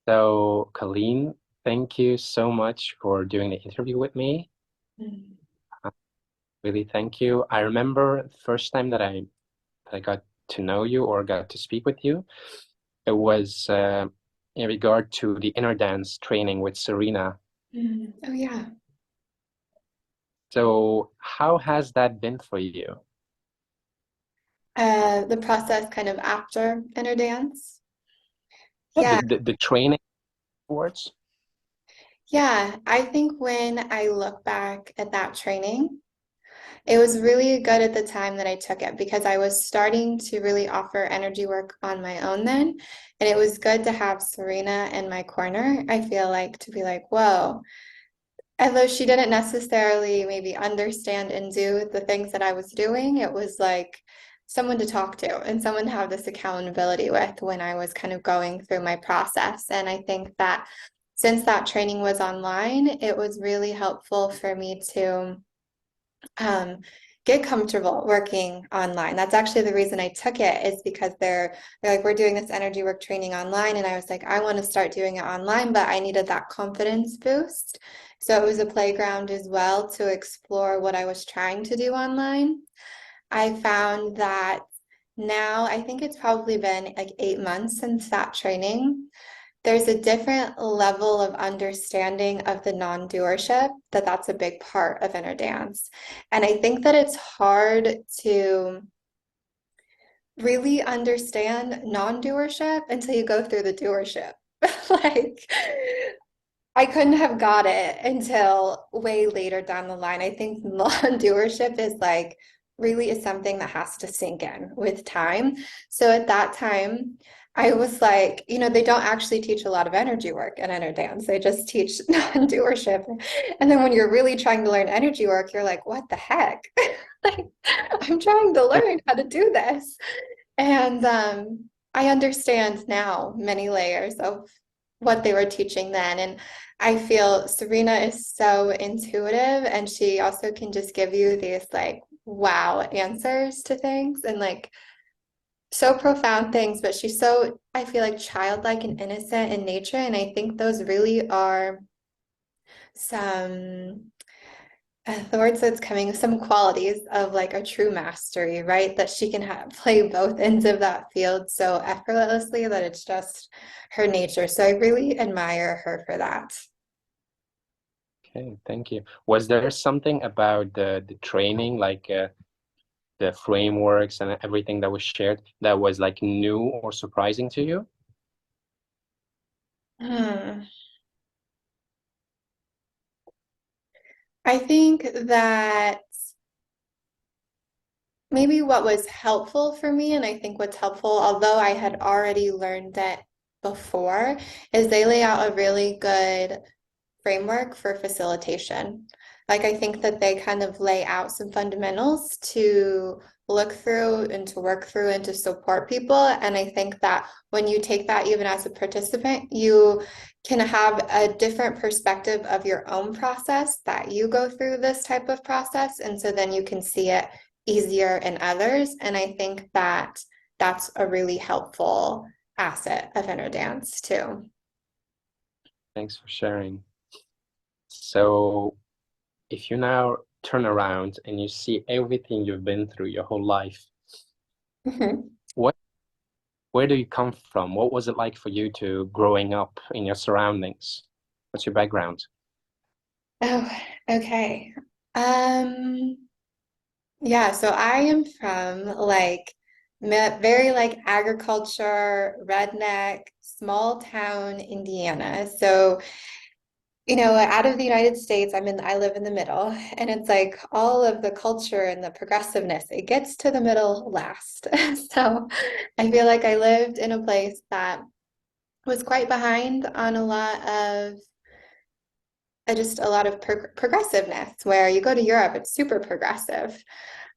So, Colleen, thank you so much for doing the interview with me. Mm. Uh, Really, thank you. I remember the first time that I got to know you or got to speak with you. It was in regard to the inner dance training with Serena. Oh yeah. So, how has that been for you? The process kind of after inner dance. Yeah, Yeah, the training towards? yeah. I think when I look back at that training, it was really good at the time that I took it because I was starting to really offer energy work on my own then. And it was good to have Serena in my corner. I feel like to be like, whoa, although she didn't necessarily maybe understand and do the things that I was doing, it was like someone to talk to and someone to have this accountability with when I was kind of going through my process. And I think that since that training was online, it was really helpful for me to um, get comfortable working online. That's actually the reason I took it is because they're like, we're doing this energy work training online. And I was like, I want to start doing it online, but I needed that confidence boost. So it was a playground as well to explore what I was trying to do online. I found that now I think it's probably been like 8 months since that training. There's a different level of understanding of the non-doership that's a big part of inner dance. And I think that it's hard to really understand non-doership until you go through the doership. Like, I couldn't have got it until way later down the line. I think non-doership is like really is something that has to sink in with time. So at that time, I was like, they don't actually teach a lot of energy work and inner dance. They just teach non-doership. And then when you're really trying to learn energy work, you're like, what the heck? Like, I'm trying to learn how to do this. And I understand now many layers of what they were teaching then. And I feel Serena is so intuitive and she also can just give you these like wow answers to things and like so profound things, but she's so, I feel like childlike and innocent in nature. And I think those really are some the words that's coming, some qualities of like a true mastery, right? That she can have play both ends of that field so effortlessly that it's just her nature. So I really admire her for that. Okay, thank you. Was there something about the training, like the frameworks and everything that was shared that was like new or surprising to you? Hmm. I think that maybe what was helpful for me, and I think what's helpful, although I had already learned it before, is they lay out a really good framework for facilitation. Like, I think that they kind of lay out some fundamentals to look through and to work through and to support people. And I think that when you take that, even as a participant, you can have a different perspective of your own process that you go through this type of process. And so then you can see it easier in others. And I think that that's a really helpful asset of inner dance too. Thanks for sharing. So, if you now turn around and you see everything you've been through your whole life, what, where do you come from? What was it like for you to growing up in your surroundings? What's your background? Oh, okay. Um, yeah, so I am from like very like agriculture, redneck, small town Indiana. So, out of the United States, I live in the middle, and it's like all of the culture and the progressiveness, it gets to the middle last. So I feel like I lived in a place that was quite behind on a lot of just a lot of progressiveness where you go to Europe, it's super progressive.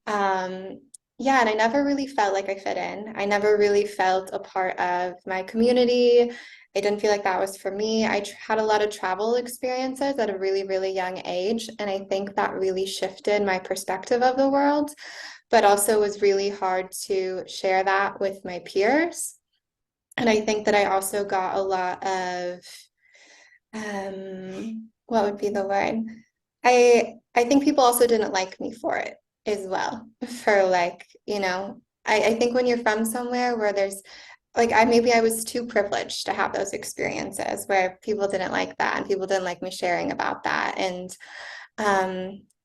Um, yeah, and I never really felt like I fit in. I never really felt a part of my community. I didn't feel like that was for me. I had a lot of travel experiences at a really, really young age, and I think that really shifted my perspective of the world, but also was really hard to share that with my peers. And I think that I also got a lot of, what would be the word? I think people also didn't like me for it as well. For like, I think when you're from somewhere where there's like maybe I was too privileged to have those experiences where people didn't like that and people didn't like me sharing about that. And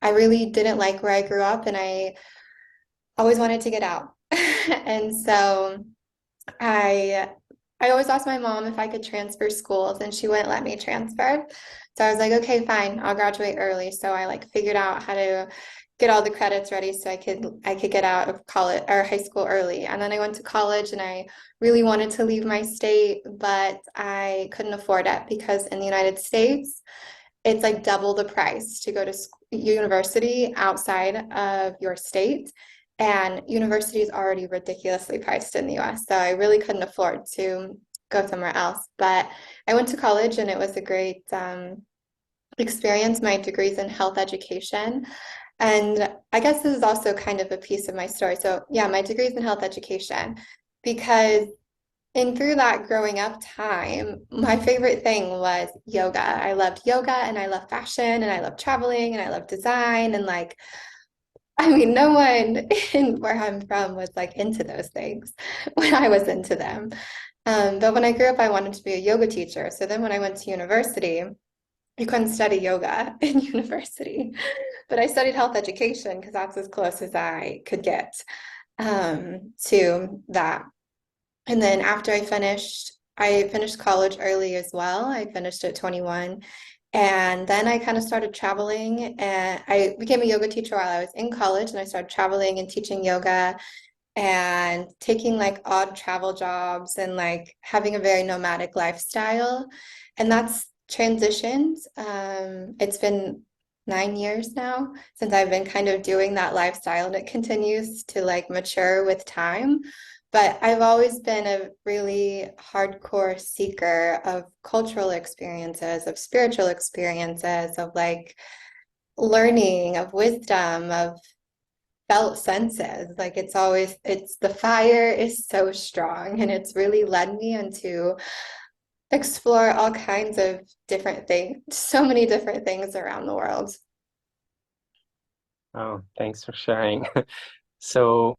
I really didn't like where I grew up and I always wanted to get out. And so I I always asked my mom if I could transfer schools and she wouldn't let me transfer. So I was like, okay, fine, I'll graduate early. So I like figured out how to get all the credits ready so I could get out of college or high school early. And then I went to college and I really wanted to leave my state, but I couldn't afford it because in the United States, it's like double the price to go to university outside of your state. And university is already ridiculously priced in the US. So I really couldn't afford to go somewhere else. But I went to college and it was a great experience. My degree's in health education. And I guess this is also kind of a piece of my story. So, yeah, my degree's in health education because and through that growing up time, my favorite thing was yoga. I loved yoga and I love fashion and I love traveling and I love design. And like, I mean, no one in where I'm from was like into those things when I was into them. But when I grew up, I wanted to be a yoga teacher. So then when I went to university, I couldn't study yoga in university, but I studied health education because that's as close as I could get to that. And then after I finished college early as well. I finished at 21. And then I kind of started traveling and I became a yoga teacher while I was in college and I started traveling and teaching yoga and taking like odd travel jobs and like having a very nomadic lifestyle. And that's transitioned. It's been 9 years now since I've been kind of doing that lifestyle and it continues to like mature with time. But I've always been a really hardcore seeker of cultural experiences, of spiritual experiences, of like learning, of wisdom, of felt senses. Like it's the fire is so strong and it's really led me into explore all kinds of different things, so many different things around the world. Oh, thanks for sharing. So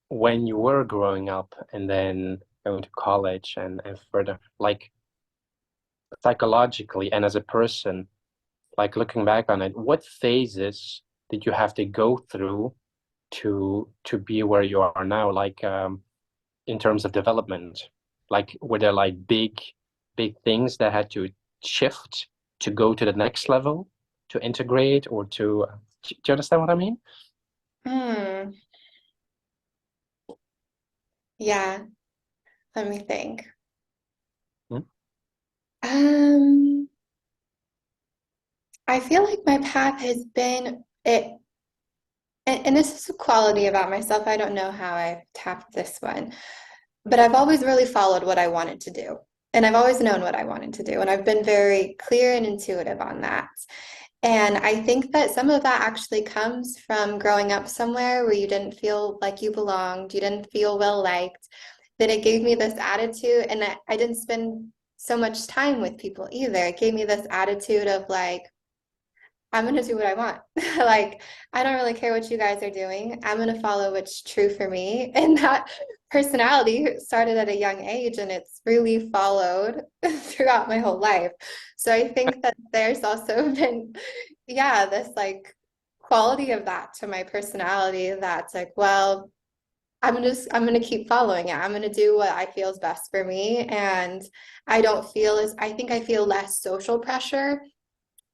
when you were growing up and then going to college and further, like psychologically and as a person, like looking back on it, what phases did you have to go through to be where you are now? Like in terms of development, like were there like big things that had to shift to go to the next level, to integrate or to, do you understand what I mean? Hmm. Yeah, let me think. Hmm? Um, I feel like my path has been it, and this is a quality about myself. I don't know how I've tapped this one, but I've always really followed what I wanted to do. And I've always known what I wanted to do. And I've been very clear and intuitive on that. And I think that some of that actually comes from growing up somewhere where you didn't feel like you belonged, you didn't feel well liked. Then it gave me this attitude, and I didn't spend so much time with people either. It gave me this attitude of like, I'm going to do what I want. Like, I don't really care what you guys are doing. I'm going to follow what's true for me. And that personality started at a young age and it's really followed throughout my whole life. So I think that there's also been, yeah, this like quality of that to my personality that's like, well, I'm gonna keep following it. I'm gonna do what I feel is best for me. And I think I feel less social pressure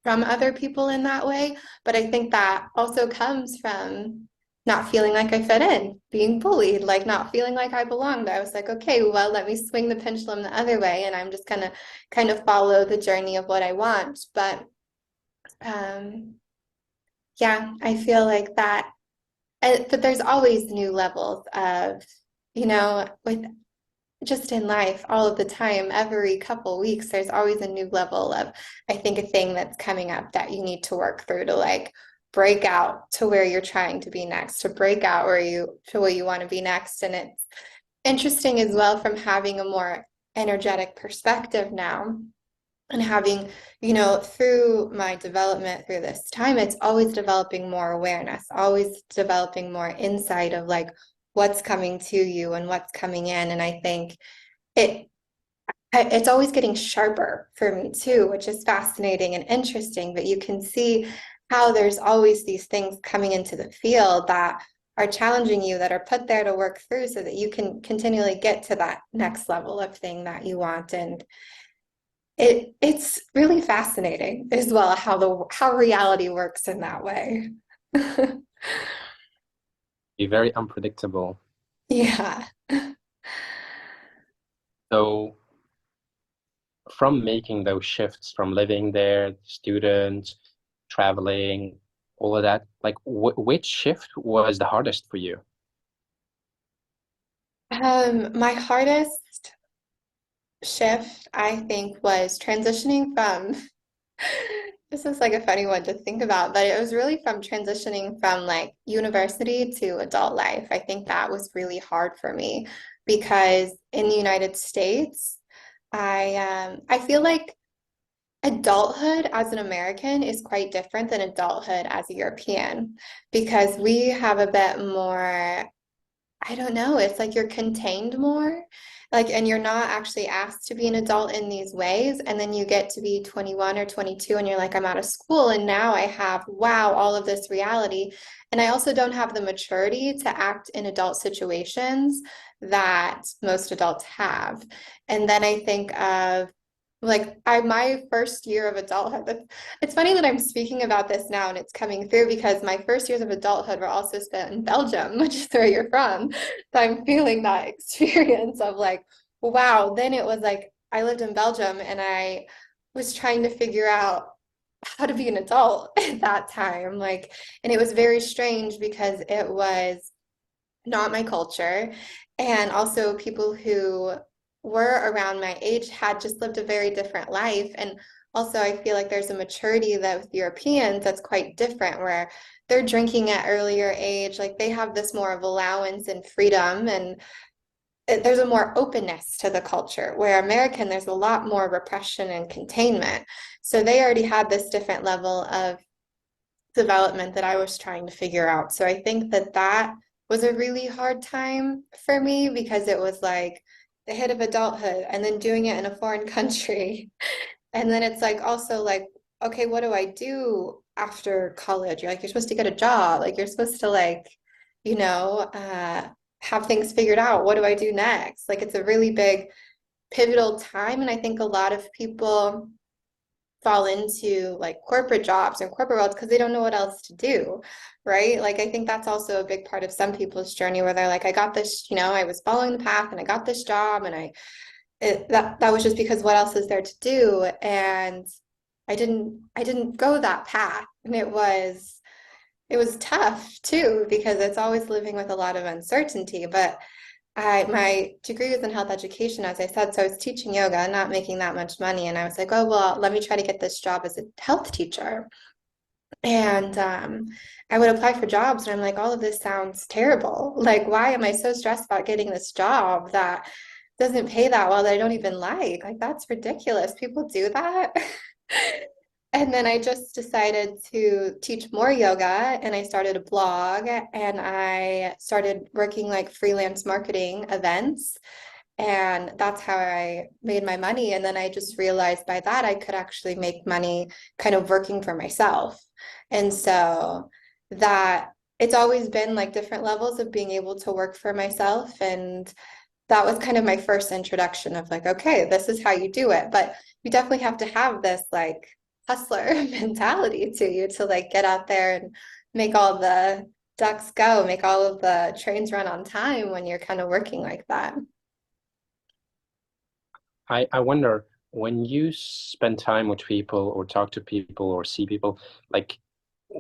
from other people in that way. But I think that also comes from not feeling like I fit in, being bullied, like not feeling like I belonged. I was like, okay, well, let me swing the pendulum the other way, and I'm just gonna kind of follow the journey of what I want. But um, yeah, I feel like that. But there's always new levels of, with just in life all of the time, every couple weeks, there's always a new level of, I think, a thing that's coming up that you need to work through to like break out to where you're trying to be next, to break out where you to where you want to be next. And interesting as well from having a more energetic perspective now and having, through my development through this time, it's always developing more awareness, always developing more insight of like what's coming to you and what's coming in. And I think it it's always getting sharper for me too, which is fascinating and interesting. But you can see how there's always these things coming into the field that are challenging you, that are put there to work through so that you can continually get to that next level of thing that you want. And it's really fascinating as well how reality works in that way. Be very unpredictable. Yeah. So from making those shifts, from living there, student, traveling, all of that, like which shift was the hardest for you? My hardest shift, I think, was transitioning from this is like a funny one to think about, but it was really from transitioning from like university to adult life. I think that was really hard for me because in the United States, I feel like adulthood as an American is quite different than adulthood as a European because we have a bit more, I don't know. It's like you're contained more. Like, and you're not actually asked to be an adult in these ways. And then you get to be 21 or 22 and you're like, I'm out of school. And now I have, wow, all of this reality. And I also don't have the maturity to act in adult situations that most adults have. And then I think of like my first year of adulthood. It's funny that I'm speaking about this now and it's coming through because my first years of adulthood were also spent in Belgium, which is where you're from. So I'm feeling that experience of like, wow. Then it was like I lived in Belgium and I was trying to figure out how to be an adult at that time. Like, and it was very strange because it was not my culture. And also, people who were around my age had just lived a very different life. And also, I feel like there's a maturity that with Europeans that's quite different, where they're drinking at earlier age, like they have this more of allowance and freedom, and there's a more openness to the culture. Where American, there's a lot more repression and containment. So they already had this different level of development that I was trying to figure out. So I think that that was a really hard time for me because it was like the hit of adulthood and then doing it in a foreign country. And then it's like also like, okay, what do I do after college? You're like, you're supposed to get a job. Like you're supposed to like, you know, uh, have things figured out. What do I do next? Like it's a really big pivotal time. And I think a lot of people fall into like corporate jobs and corporate worlds because they don't know what else to do, right? Like I think that's also a big part of some people's journey where they're like, I got this, I was following the path and I got this job and that was just because what else is there to do? And I didn't go that path. And it was tough too because it's always living with a lot of uncertainty. But my degree was in health education, as I said, so I was teaching yoga, not making that much money, and I was like, oh well, let me try to get this job as a health teacher. And I would apply for jobs, and I'm like, all of this sounds terrible. Like, why am I so stressed about getting this job that doesn't pay that well that I don't even like? Like, that's ridiculous. People do that. And then I just decided to teach more yoga and I started a blog and I started working like freelance marketing events. And that's how I made my money. And then I just realized by that I could actually make money kind of working for myself. And so that it's always been like different levels of being able to work for myself. And that was kind of my first introduction of like, okay, this is how you do it. But you definitely have to have this like hustler mentality to you to like get out there and make all the ducks go, make all of the trains run on time when you're kind of working like that. I wonder when you spend time with people or talk to people or see people, like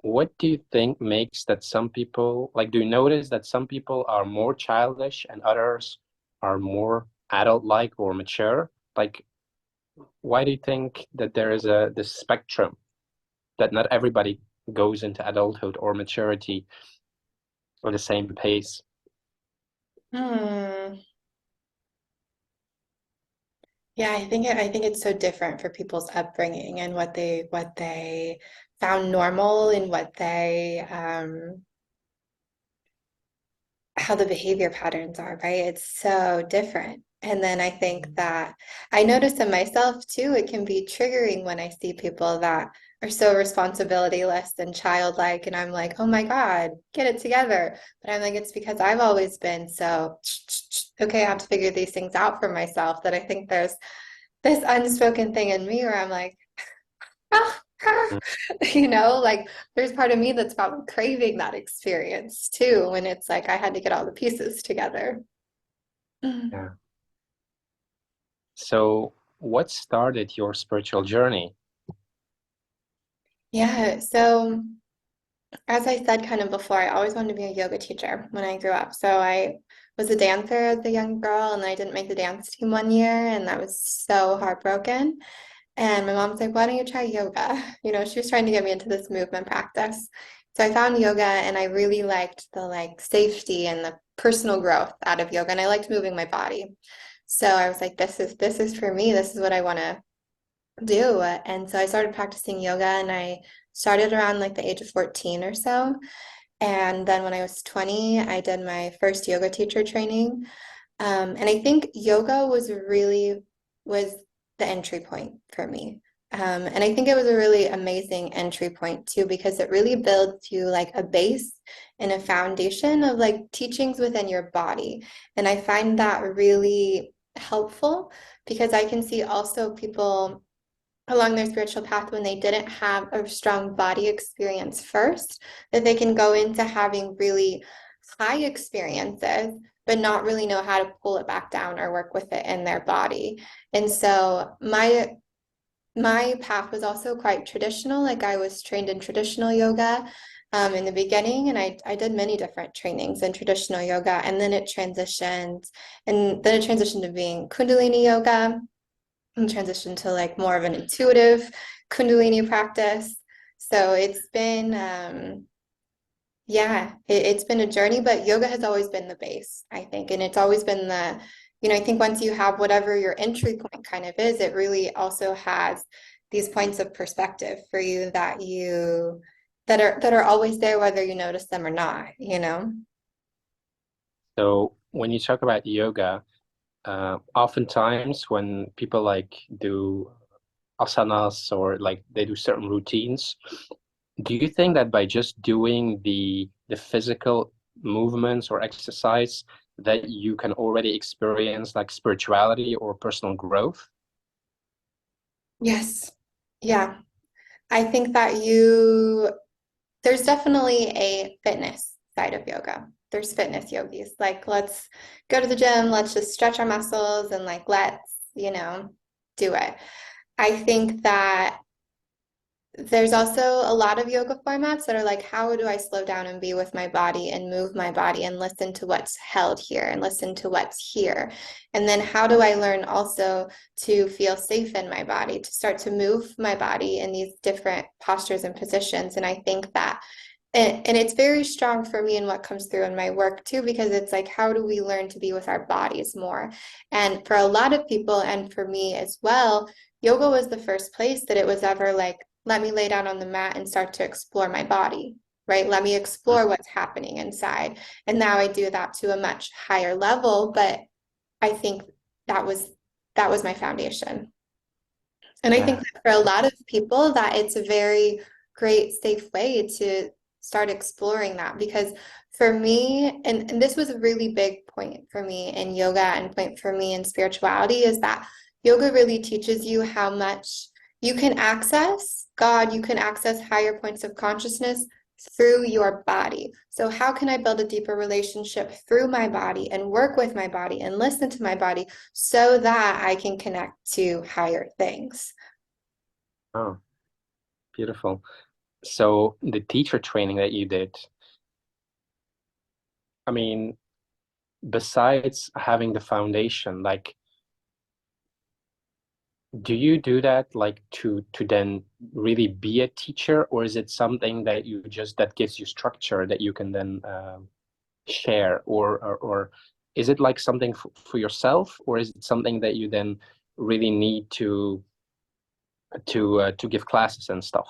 what do you think makes that some people, like do you notice that some people are more childish and others are more adult-like or mature? Like why do you think that there is a this spectrum that not everybody goes into adulthood or maturity at the same pace? Hmm. Yeah, I think it's so different for people's upbringing and what they found normal and what they how the behavior patterns are, right? It's so different. And then I think that I notice in myself too, it can be triggering when I see people that are so responsibility-less and childlike, and I'm like, oh my God, get it together. But I'm like, it's because I've always been so, okay, I have to figure these things out for myself, that I think there's this unspoken thing in me where I'm like, ah, ah, Mm. like there's part of me that's probably craving that experience too, when it's like I had to get all the pieces together. Yeah. So what started your spiritual journey? Yeah, so as I said kind of before, I always wanted to be a yoga teacher when I grew up. So I was a dancer as a young girl, and I didn't make the dance team one year, and I was so heartbroken. And my mom's like, why don't you try yoga? She was trying to get me into this movement practice. So I found yoga and I really liked the like safety and the personal growth out of yoga. And I liked moving my body. So I was like, this is for me. This is what I want to do. And so I started practicing yoga, and I started around like the age of 14 or so. And then when I was 20, I did my first yoga teacher training. And I think yoga was the entry point for me. And I think it was a really amazing entry point too, because it really builds you like a base and a foundation of like teachings within your body. And I find that really helpful, because I can see also people along their spiritual path, when they didn't have a strong body experience first, that they can go into having really high experiences but not really know how to pull it back down or work with it in their body. And so my path was also quite traditional. Like I was trained in traditional yoga in the beginning, and I did many different trainings in traditional yoga, and then it transitioned to being Kundalini yoga, and transition to like more of an intuitive Kundalini practice. So it's been, yeah, it's been a journey, but yoga has always been the base, I think. And it's always been I think once you have whatever your entry point kind of is, it really also has these points of perspective for you that are always there, whether you notice them or not. So when you talk about yoga, oftentimes when people like do asanas or like they do certain routines, do you think that by just doing the physical movements or exercise that you can already experience like spirituality or personal growth? Yes. Yeah. I think that there's definitely a fitness side of yoga. There's fitness yogis. Like, let's go to the gym, let's just stretch our muscles and like let's do it. I think that there's also a lot of yoga formats that are like, how do I slow down and be with my body and move my body and listen to what's held here and listen to what's here? And then how do I learn also to feel safe in my body, to start to move my body in these different postures and positions? And I think that and it's very strong for me in what comes through in my work too, because it's like, how do we learn to be with our bodies more? And for a lot of people, and for me as well, yoga was the first place that it was ever like, let me lay down on the mat and start to explore my body, right? Let me explore what's happening inside. And now I do that to a much higher level, but I think that was that was my foundation. And I think Yeah. that for a lot of people, that it's a very great, safe way to start exploring that. Because for me, and this was a really big point for me in yoga and point for me in spirituality, is that yoga really teaches you how much you can access God, you can access higher points of consciousness through your body. So how can I build a deeper relationship through my body and work with my body and listen to my body so that I can connect to higher things? Oh, beautiful. So the teacher training that you did, I mean, besides having the foundation, like, do you do that like to then really be a teacher, or is it something that you just that gives you structure that you can then share, or is it like something for yourself, or is it something that you then really need to give classes and stuff?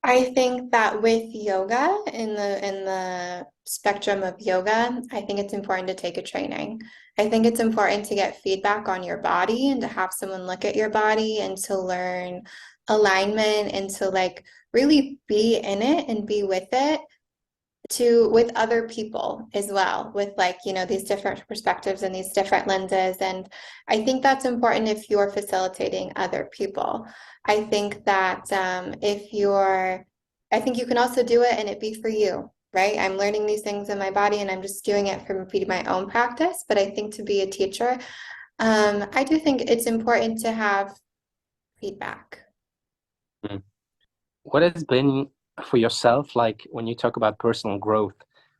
I think that with yoga, in the spectrum of yoga, I think it's important to take a training. I think it's important to get feedback on your body and to have someone look at your body and to learn alignment and to like really be in it and be with it to with other people as well, with like, you know, these different perspectives and these different lenses. And I think that's important if you're facilitating other people. I think that if you're, I think you can also do it and it be for you, right? I'm learning these things in my body and I'm just doing it for my own practice. But I think to be a teacher, I do think it's important to have feedback. Mm. What has been for yourself, like when you talk about personal growth,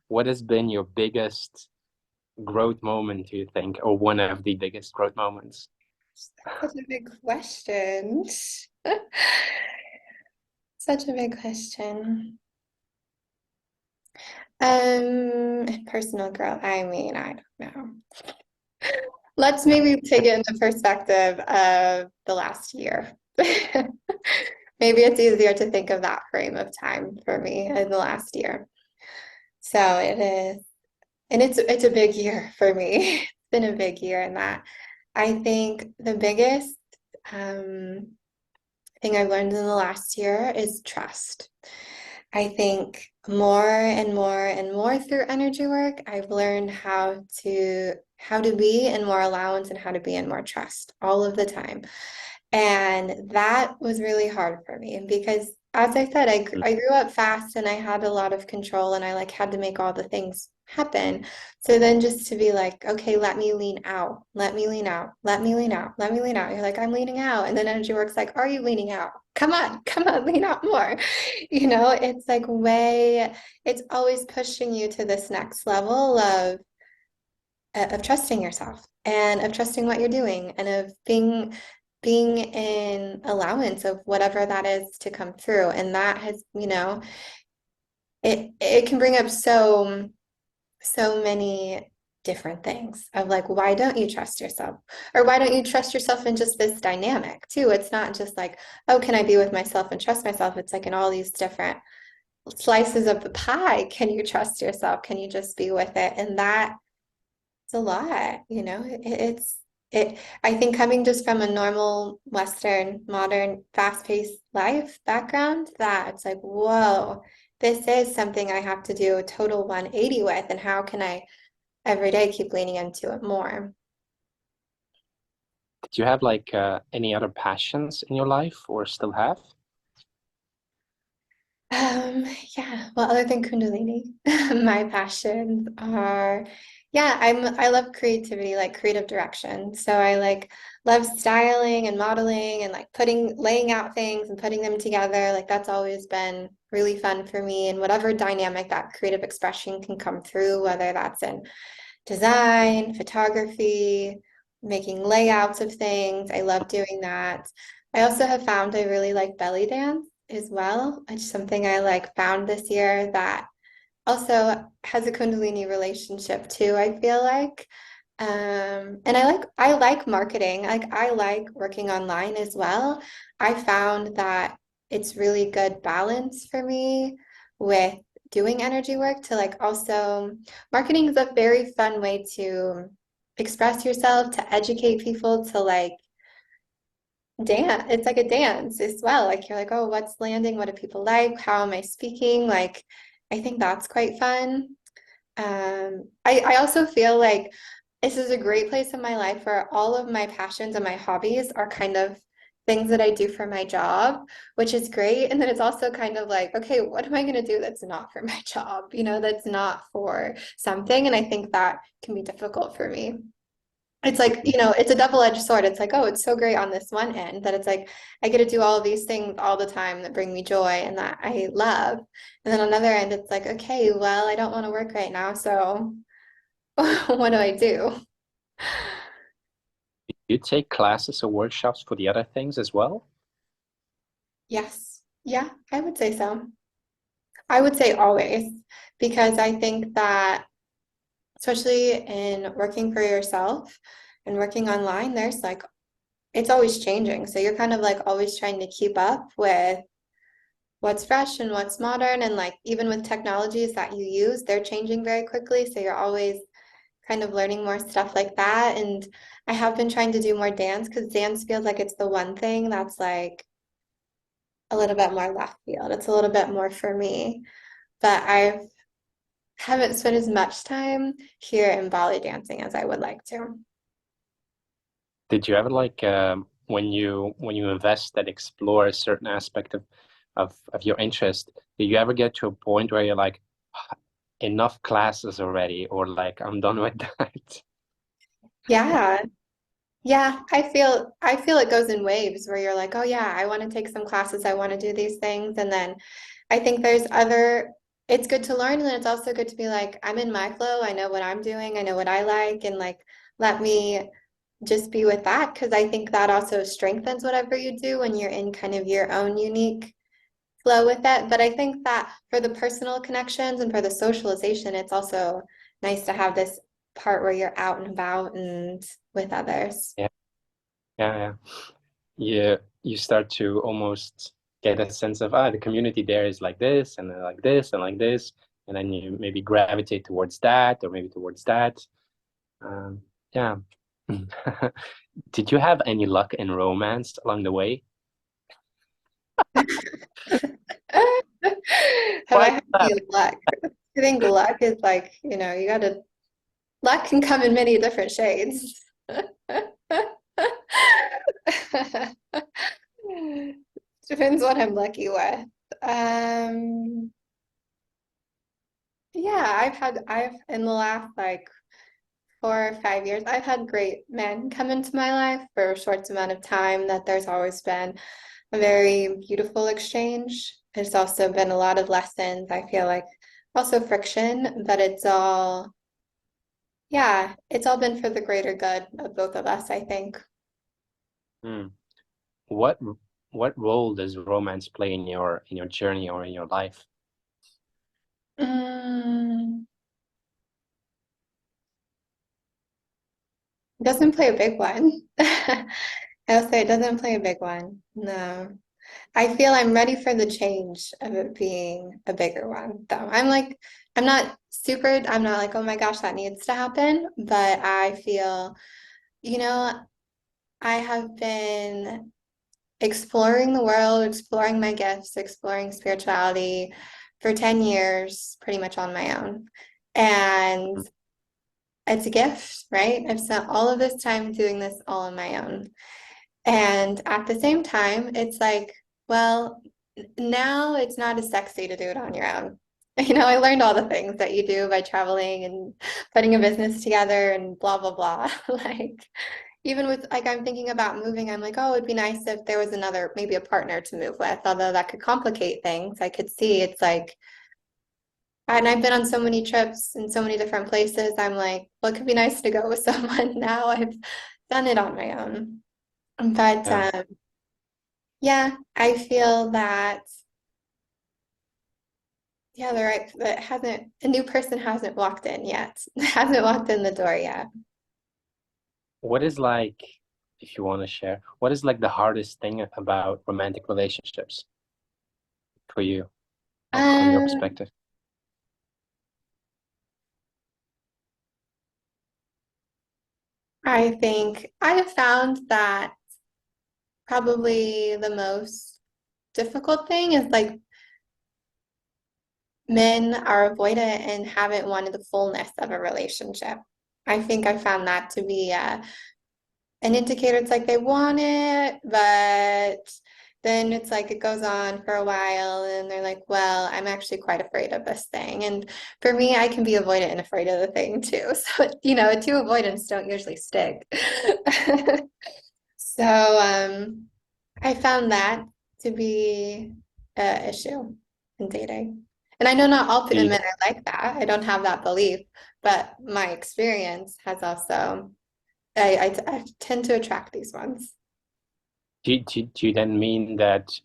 what has been your biggest growth moment, do you think, or one of the biggest growth moments? Such a big question. Such a big question. Personal growth. I mean, I don't know. Let's maybe take it into perspective of the last year. Maybe it's easier to think of that frame of time for me in the last year. So it is, and it's a big year for me. It's been a big year in that. I think the biggest thing I've learned in the last year is trust. I think more and more and more through energy work, I've learned how to be in more allowance and how to be in more trust all of the time. And that was really hard for me because as I said, I grew up fast and I had a lot of control and I like had to make all the things happen. So then just to be like, okay, let me lean out, let me lean out, let me lean out, let me lean out. You're like, I'm leaning out. And then energy works like, are you leaning out? Come on, lean out more. You know, it's like it's always pushing you to this next level of trusting yourself and of trusting what you're doing and of being in allowance of whatever that is to come through. And that has, you know, it can bring up so many different things of like, why don't you trust yourself? Or why don't you trust yourself in just this dynamic too? It's not just like, oh, can I be with myself and trust myself? It's like in all these different slices of the pie. Can you trust yourself? Can you just be with it? And that's a lot, you know, I think coming just from a normal Western, modern, fast-paced life background, that it's like, whoa, this is something I have to do a total 180 with, and how can I every day keep leaning into it more? Did you have like any other passions in your life or still have? Um, yeah, well, other than Kundalini, my passions are, yeah, I love creativity, like creative direction. So I like love styling and modeling and like laying out things and putting them together. Like that's always been really fun for me. And whatever dynamic that creative expression can come through, whether that's in design, photography, making layouts of things. I love doing that. I also have found I really like belly dance as well. It's something I like found this year that also has a Kundalini relationship too, I feel like. And I like marketing. Like I like working online as well. I found that it's really good balance for me with doing energy work to like also marketing is a very fun way to express yourself, to educate people, to like dance. It's like a dance as well. Like you're like, oh, what's landing? What do people like? How am I speaking? Like, I think that's quite fun. I also feel like this is a great place in my life where all of my passions and my hobbies are kind of things that I do for my job, which is great. And then it's also kind of like, okay, what am I going to do that's not for my job? You know, that's not for something. And I think that can be difficult for me. It's like, you know, it's a double-edged sword. It's like, oh, it's so great on this one end that it's like I get to do all of these things all the time that bring me joy and that I love. And then on the other end, it's like, okay, well, I don't want to work right now, so what do I do? You take classes or workshops for the other things as well? Yes. Yeah, I would say so. I would say always, because I think that especially in working for yourself, and working online, there's like, it's always changing. So you're kind of like always trying to keep up with what's fresh and what's modern. And like, even with technologies that you use, they're changing very quickly. So you're always kind of learning more stuff like that. And I have been trying to do more dance because dance feels like it's the one thing that's like a little bit more left field. It's a little bit more for me. But I haven't spent as much time here in Bali dancing as I would like to. Did you ever like when you invest and explore a certain aspect of your interest, did you ever get to a point where you're like, "Ah, enough classes already, or like I'm done with that? Yeah. Yeah, I feel it goes in waves where you're like, oh yeah, I want to take some classes, I want to do these things. And then I think there's other, it's good to learn, and then it's also good to be like, I'm in my flow, I know what I'm doing, I know what I like, and like let me just be with that because I think that also strengthens whatever you do when you're in kind of your own unique flow with it. But I think that for the personal connections and for the socialization, it's also nice to have this part where you're out and about and with others. Yeah, yeah, yeah. You start to almost get a sense of the community there is like this and like this and like this, and then you maybe gravitate towards that or maybe towards that. Um, yeah. Did you have any luck in romance along the way? Have I Why had not? any luck? I think luck is like, you gotta, luck can come in many different shades. Depends what I'm lucky with. Um, yeah, in the last like 4 or 5 years, I've had great men come into my life for a short amount of time that there's always been a very beautiful exchange. There's also been a lot of lessons, I feel like, also friction, but yeah, it's all been for the greater good of both of us, I think. Hmm. What what role does romance play in your journey or in your life? Mm, doesn't play a big one. I'll say it doesn't play a big one. No. I feel I'm ready for the change of it being a bigger one, though. I'm not like, oh my gosh, that needs to happen. But I feel, you know, I have been exploring the world, exploring my gifts, exploring spirituality for 10 years, pretty much on my own. And it's a gift, right? I've spent all of this time doing this all on my own. And at the same time, it's like, well, now it's not as sexy to do it on your own. I learned all the things that you do by traveling and putting a business together and blah, blah, blah. Like, even with, like, I'm thinking about moving, I'm like, oh, it'd be nice if there was another, maybe a partner to move with, although that could complicate things. I could see it's like, and I've been on so many trips in so many different places. I'm like, well, it could be nice to go with someone now. I've done it on my own. But Yeah. yeah, I feel that yeah, a new person hasn't walked in yet. Hasn't walked in the door yet. What is like, if you want to share, what is like the hardest thing about romantic relationships for you, from your Um, perspective? I think I have found that probably the most difficult thing is like men are avoidant and haven't wanted the fullness of a relationship. I think I found that to be an indicator. It's like they want it, but then it's like it goes on for a while and they're like, well, I'm actually quite afraid of this thing. And for me, I can be avoidant and afraid of the thing too. So, two avoidants don't usually stick. So, I found that to be an issue in dating. And I know not all Do you, men are like that. I don't have that belief, but my experience has also I tend to attract these ones. do you then mean that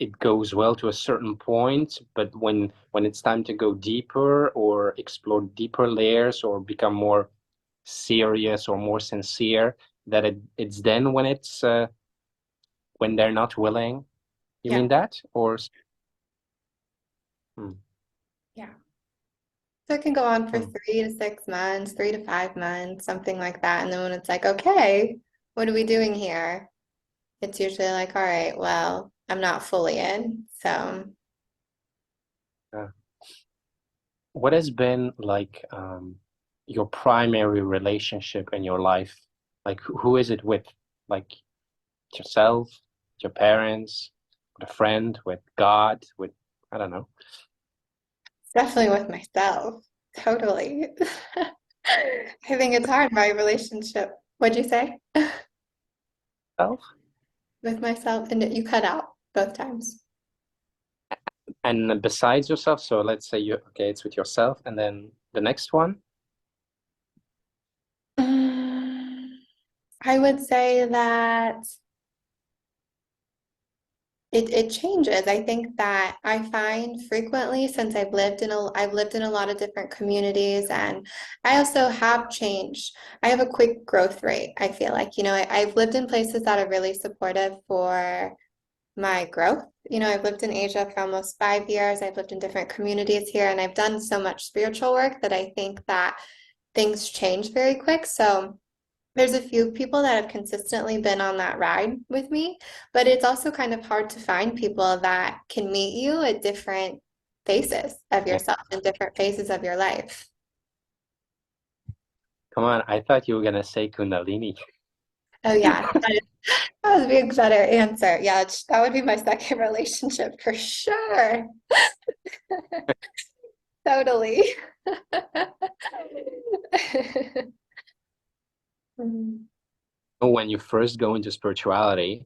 it goes well to a certain point, but when it's time to go deeper or explore deeper layers or become more serious or more sincere, that it's then when they're not willing. You Yeah. mean that? Or hmm, Yeah. So it can go on for hmm. 3 to 6 months, 3 to 5 months, something like that. And then when it's like, okay, what are we doing here? It's usually like, all right, well, I'm not fully in. So, Uh, what has been like your primary relationship in your life? Like who is it with? Like yourself, your parents, with a friend, with God, with I don't know. it's definitely with myself. Totally. I think it's hard, my relationship. What'd you say? Self? With myself, and you cut out both times. And besides yourself, so let's say you okay, it's with yourself, and then the next one. Mm, I would say that it changes. I think that I find frequently since I've lived in a lot of different communities, and I also have changed. I have a quick growth rate. I feel like, I've lived in places that are really supportive for my growth. I've lived in Asia for almost 5 years. I've lived in different communities here, and I've done so much spiritual work that I think that things change very quick. So there's a few people that have consistently been on that ride with me, but it's also kind of hard to find people that can meet you at different phases of Yeah. yourself and different phases of your life. Come on, I thought you were gonna say Kundalini. Oh yeah, that would be a better answer. Yeah, that would be my second relationship for sure. Totally. Mm. When you first go into spirituality,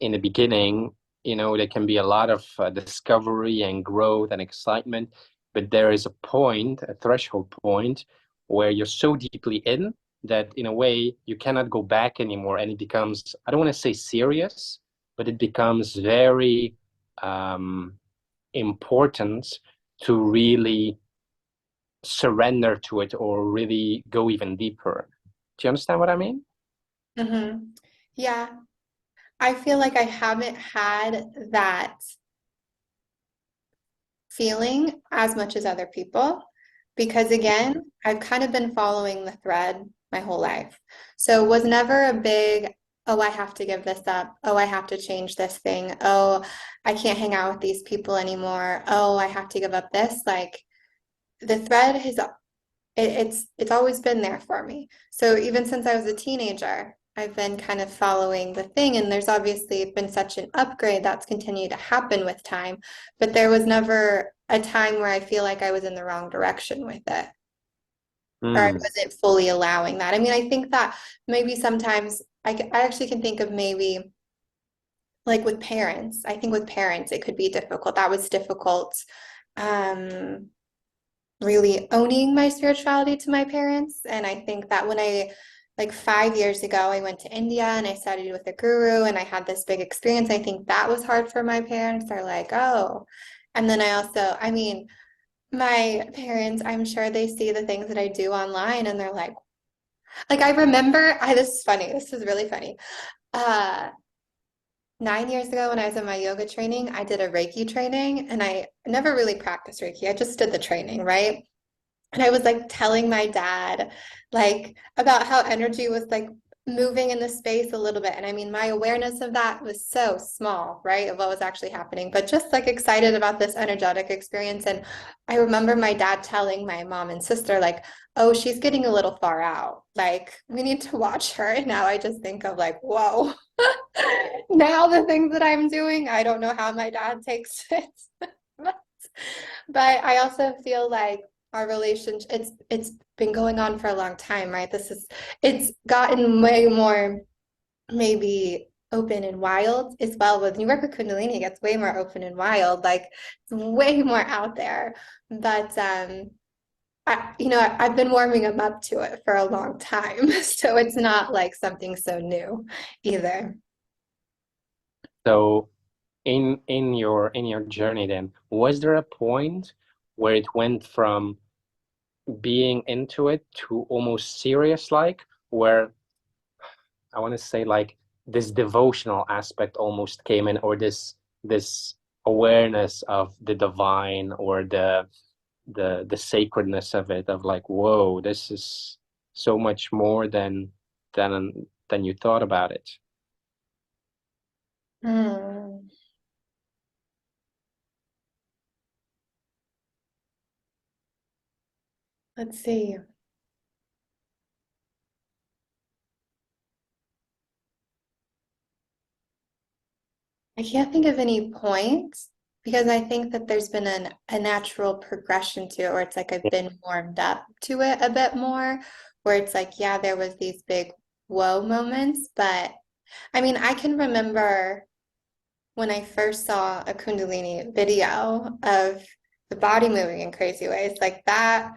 in the beginning, there can be a lot of discovery and growth and excitement, but there is a point, a threshold point, where you're so deeply in that, in a way, you cannot go back anymore, and it becomes, I don't want to say serious, but it becomes very um, important to really surrender to it or really go even deeper. Do you understand what I mean? Mhm. Yeah, I feel like I haven't had that feeling as much as other people because again, I've kind of been following the thread my whole life. So it was never a big, oh, I have to give this up. Oh, I have to change this thing. Oh, I can't hang out with these people anymore. Oh, I have to give up this. Like the thread has it's always been there for me. So even since I was a teenager, I've been kind of following the thing, and there's obviously been such an upgrade that's continued to happen with time, but there was never a time where I feel like I was in the wrong direction with it, or I Hmm. wasn't fully allowing that. I mean, I think that maybe sometimes I actually can think of maybe like with parents. I think with parents it could be difficult. That was difficult. Um, really owning my spirituality to my parents. And I think that when like 5 years ago, I went to India and I studied with a guru and I had this big experience. I think that was hard for my parents. They're like, oh. And then I mean, my parents, I'm sure they see the things that I do online and they're like I remember, this is funny. This is really funny. 9 years ago when I was in my yoga training, I did a Reiki training and I never really practiced Reiki. I just did the training, right? And I was like telling my dad like about how energy was like moving in the space a little bit. And I mean, my awareness of that was so small, right? Of what was actually happening, but just like excited about this energetic experience. And I remember my dad telling my mom and sister, like, oh, she's getting a little far out. Like, we need to watch her. And now I just think of like, whoa, now the things that I'm doing, I don't know how my dad takes it. But I also feel like our relationship it's been going on for a long time, right? It's gotten way more maybe open and wild as well. With New York with Kundalini, it gets way more open and wild, like it's way more out there. But I've been warming them up to it for a long time, so it's not like something so new either. So in your journey then, was there a point where it went from being into it to almost serious like, where I want to say like this devotional aspect almost came in, or this awareness of the divine, or the sacredness of it, of like, whoa, this is so much more than you thought about it. Hmm. Let's see. I can't think of any points because I think that there's been a natural progression to it where it's like I've been warmed up to it a bit more, where it's like, yeah, there was these big whoa moments, but I mean, I can remember when I first saw a Kundalini video of the body moving in crazy ways, like that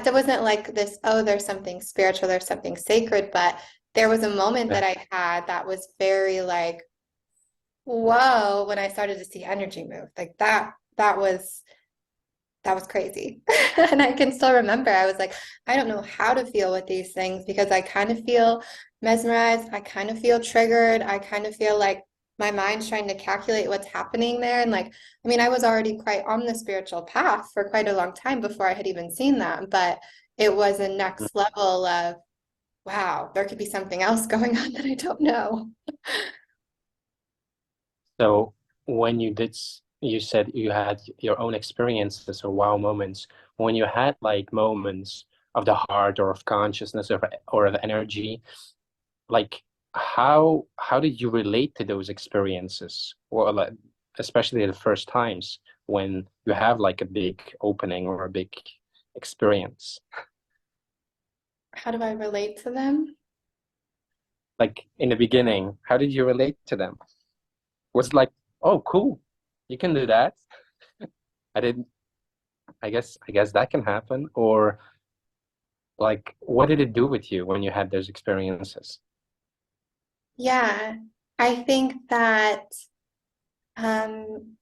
wasn't like this, oh, there's something spiritual, there's something sacred, but there was a moment Yeah. that I had that was very like, whoa, when I started to see energy move. Like that was crazy. And I can still remember, I was like, I don't know how to feel with these things because I kind of feel mesmerized. I kind of feel triggered. I kind of feel like my mind's trying to calculate what's happening there. And like, I mean, I was already quite on the spiritual path for quite a long time before I had even seen that. But it was a next level of, wow, there could be something else going on that I don't know. So when you said you had your own experiences or wow moments. When you had like moments of the heart or of consciousness or of energy, like how did you relate to those experiences? Or like, especially the first times when you have like a big opening or a big experience. How do I relate to them? Like in the beginning, how did you relate to them? Was it like, oh, cool, you can do that? I didn't. I guess that can happen. Or like, what did it do with you when you had those experiences? Yeah, I think that um,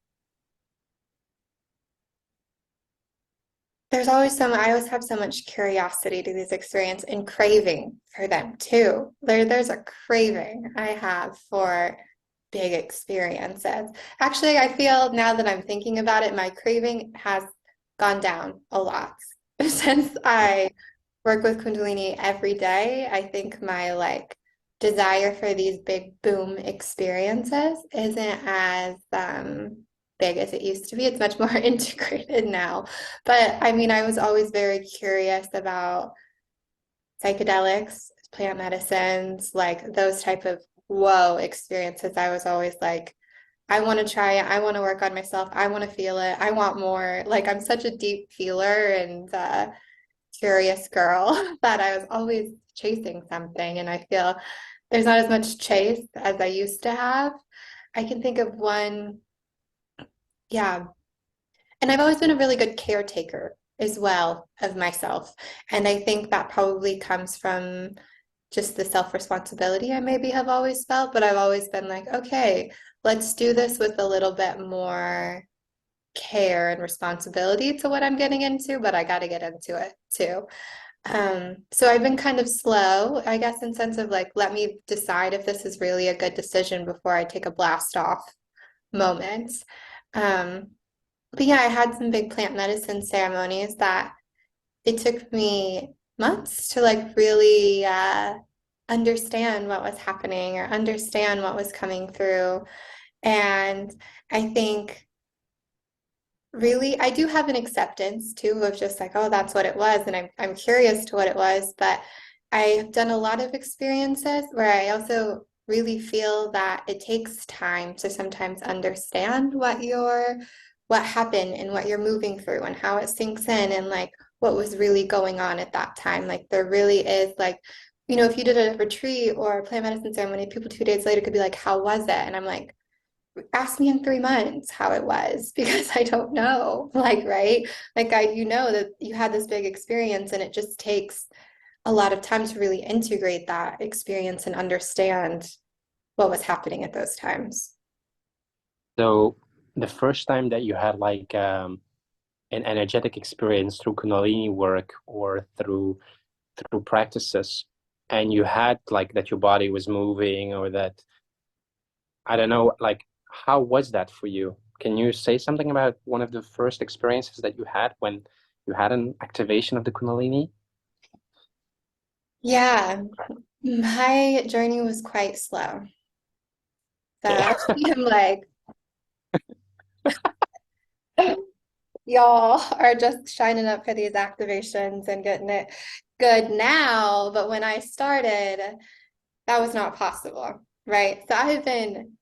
I always have so much curiosity to these experiences and craving for them too. There's a craving I have for big experiences. Actually, I feel now that I'm thinking about it, my craving has gone down a lot since I work with Kundalini every day. I think my like desire for these big boom experiences isn't as big as it used to be. It's much more integrated now. But I mean, I was always very curious about psychedelics, plant medicines, like those type of whoa experiences. I was always like, I want to try it. I want to work on myself. I want to feel it. I want more. Like I'm such a deep feeler and curious girl that I was always chasing something. And I feel there's not as much chase as I used to have. I can think of one, yeah. And I've always been a really good caretaker as well of myself. And I think that probably comes from just the self-responsibility I maybe have always felt, but I've always been like, okay, let's do this with a little bit more care and responsibility to what I'm getting into, but I got to get into it too. So I've been kind of slow, I guess, in sense of like, let me decide if this is really a good decision before I take a blast off moment. Um, but yeah, I had some big plant medicine ceremonies that it took me months to like really understand what was happening or understand what was coming through. And I think really, I do have an acceptance too of just like, oh, that's what it was. And I'm curious to what it was. But I've done a lot of experiences where I also really feel that it takes time to sometimes understand what happened and what you're moving through and how it sinks in and like what was really going on at that time. Like there really is like, if you did a retreat or a plant medicine ceremony, people 2 days later could be like, how was it? And I'm like, ask me in 3 months how it was because I don't know. Like, right? Like that you had this big experience and it just takes a lot of time to really integrate that experience and understand what was happening at those times. So the first time that you had like an energetic experience through Kundalini work or through practices, and you had like that your body was moving, or that, I don't know, like, how was that for you? Can you say something about one of the first experiences that you had when you had an activation of the Kundalini? Yeah, my journey was quite slow. Okay. So I'm like, y'all are just shining up for these activations and getting it good now. But when I started, that was not possible, right? So I've been,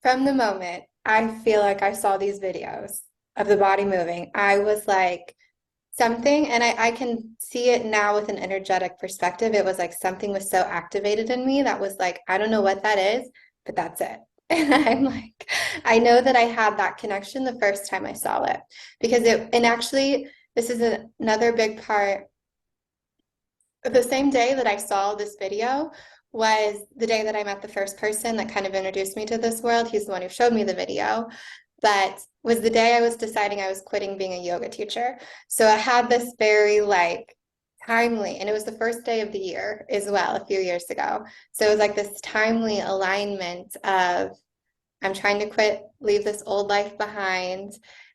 from the moment I feel like I saw these videos of the body moving, I was like, something, and I can see it now with an energetic perspective. It was like something was so activated in me that was like, I don't know what that is, but that's it. And I'm like, I know that I had that connection the first time I saw it because and actually, this is another big part. The same day that I saw this video was the day that I met the first person that kind of introduced me to this world. He's the one who showed me the video, but was the day I was deciding I was quitting being a yoga teacher. So I had this very like timely, and it was the first day of the year as well, a few years ago. So it was like this timely alignment of I'm trying to quit, leave this old life behind.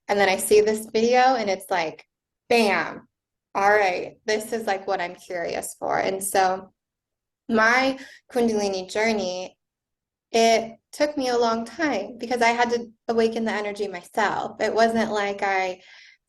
And then I see this video and it's like, bam, all right, this is like what I'm curious for. And so my Kundalini journey, it took me a long time because I had to awaken the energy myself. It wasn't like I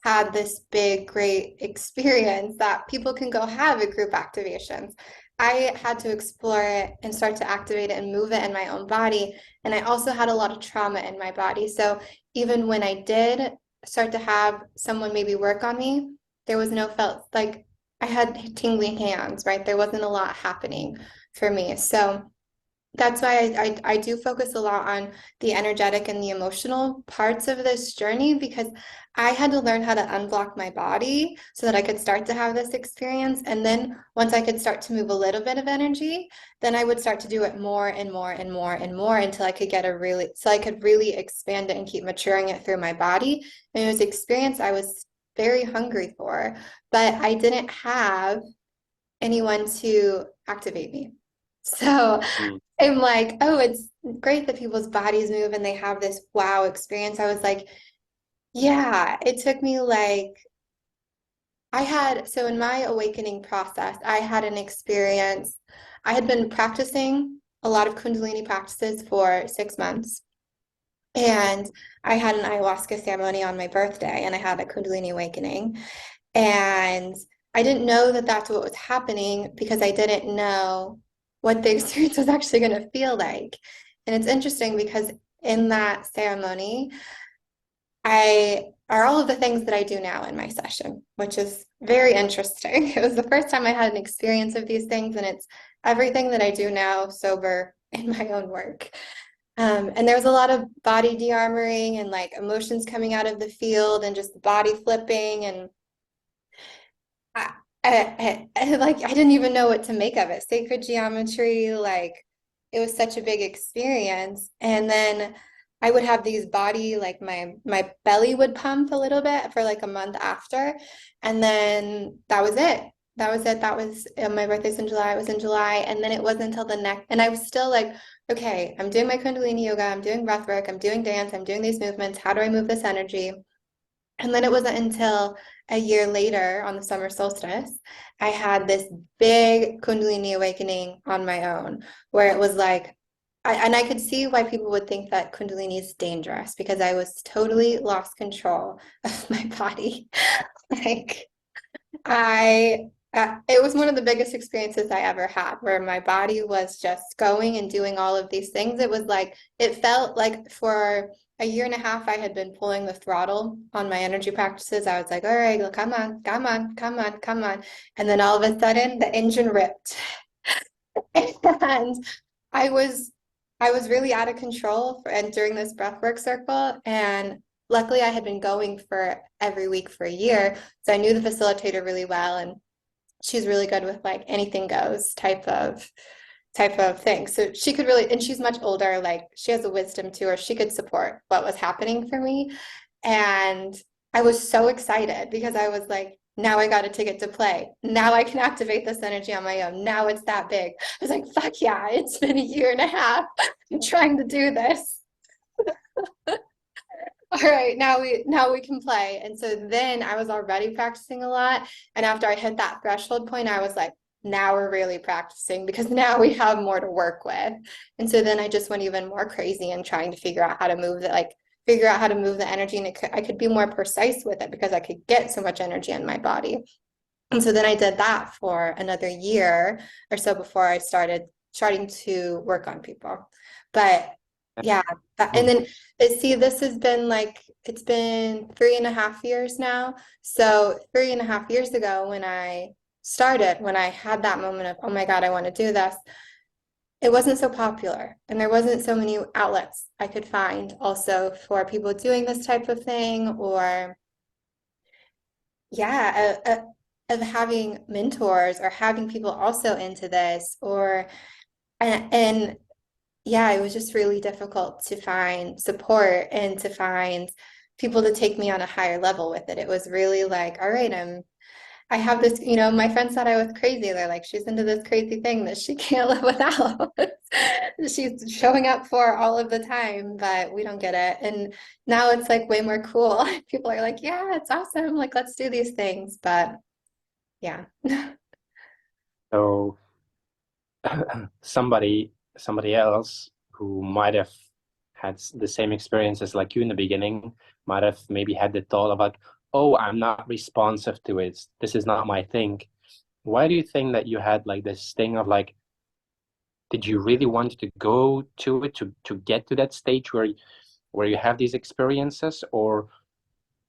had this big, great experience that people can go have at group activations. I had to explore it and start to activate it and move it in my own body. And I also had a lot of trauma in my body. So even when I did start to have someone maybe work on me, there was no felt like I had tingling hands, right? There wasn't a lot happening for me. So that's why I do focus a lot on the energetic and the emotional parts of this journey because I had to learn how to unblock my body so that I could start to have this experience. And then once I could start to move a little bit of energy, then I would start to do it more and more and more and more until I could so I could really expand it and keep maturing it through my body. And it was an experience I was very hungry for, but I didn't have anyone to activate me. So Mm. I'm like, oh, it's great that people's bodies move and they have this wow experience. I was like, yeah, it took me like, so in my awakening process, I had an experience. I had been practicing a lot of Kundalini practices for 6 months. And I had an ayahuasca ceremony on my birthday and I had a Kundalini awakening. And I didn't know that that's what was happening because I didn't know what the experience was actually going to feel like. And it's interesting because in that ceremony, I are all of the things that I do now in my session, which is very interesting. It was the first time I had an experience of these things, and it's everything that I do now sober in my own work. And there was a lot of body de-armoring and like emotions coming out of the field and just body flipping and I, like I didn't even know what to make of it. Sacred geometry, like it was such a big experience. And then I would have these body, like my belly would pump a little bit for like a month after, and then that was it. That was it. That was my birthday's in July. It was in July, and then it wasn't until the next. And I was still like, okay, I'm doing my Kundalini yoga. I'm doing breath work. I'm doing dance. I'm doing these movements. How do I move this energy? And then it wasn't until a year later on the summer solstice, I had this big Kundalini awakening on my own, where it was like, and I could see why people would think that Kundalini is dangerous because I was totally lost control of my body. Like, it was one of the biggest experiences I ever had where my body was just going and doing all of these things. It was like, it felt like for a year and a half, I had been pulling the throttle on my energy practices. I was like, all right, well, come on, come on, come on, come on. And then all of a sudden, the engine ripped. And I was I was really out of control and during this breathwork circle. And luckily I had been going for every week for a year. So I knew the facilitator really well and she's really good with like anything goes type of thing. So she could really, and she's much older, like she has a wisdom to her. She could support what was happening for me. And I was so excited because I was like, now I got a ticket to play. Now I can activate this energy on my own. Now it's that big. I was like, fuck yeah, it's been a year and a half trying to do this. All right, now we can play. And so then I was already practicing a lot. And after I hit that threshold point, I was like, now we're really practicing because now we have more to work with. And so then I just went even more crazy and trying to figure out how to move the figure out how to move the energy, and I could be more precise with it because I could get so much energy in my body. And so then I did that for another year or so before I starting to work on people. But yeah, and Mm. then see, this has been like, it's been 3.5 years now. So 3.5 years ago when I started, when I had that moment of, oh my God, I want to do this, it wasn't so popular. And there wasn't so many outlets I could find also for people doing this type of thing, or yeah, of having mentors or having people also into this, or and yeah, it was just really difficult to find support and to find people to take me on a higher level with it. It was really like, all right, I have this, my friends thought I was crazy. They're like, she's into this crazy thing that she can't live without. She's showing up for all of the time, but we don't get it. And now it's like way more cool. People are like, yeah, it's awesome. Like, let's do these things. But yeah. So somebody else who might have had the same experiences like you in the beginning might have maybe had the thought of like, oh, I'm not responsive to it. This is not my thing. Why do you think that you had like this thing of like, did you really want to go to it to get to that stage where you have these experiences? Or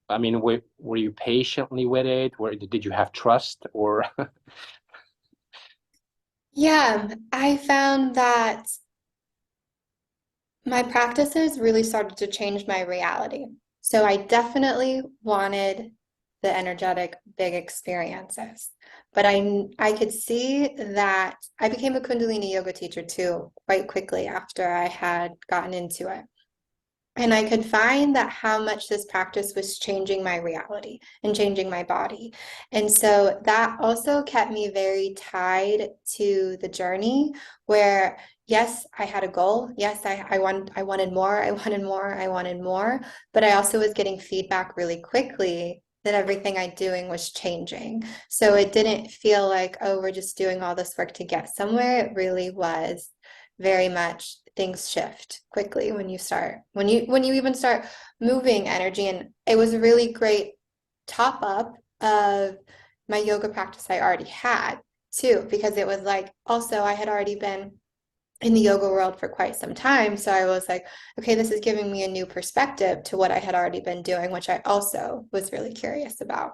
I mean, were you patiently with it? Did you have trust? Or Yeah, I found that my practices really started to change my reality. So I definitely wanted the energetic big experiences. But I could see that I became a Kundalini yoga teacher too quite quickly after I had gotten into it. And I could find that how much this practice was changing my reality and changing my body. And so that also kept me very tied to the journey where, yes, I had a goal. Yes, I wanted more, I wanted more, I wanted more. But I also was getting feedback really quickly that everything I doing was changing. So it didn't feel like, oh, we're just doing all this work to get somewhere. It really was very much things shift quickly when you start when you even start moving energy. And it was a really great top up of my yoga practice I already had too, because it was like also I had already been in the yoga world for quite some time, so I was like, okay, this is giving me a new perspective to what I had already been doing, which I also was really curious about.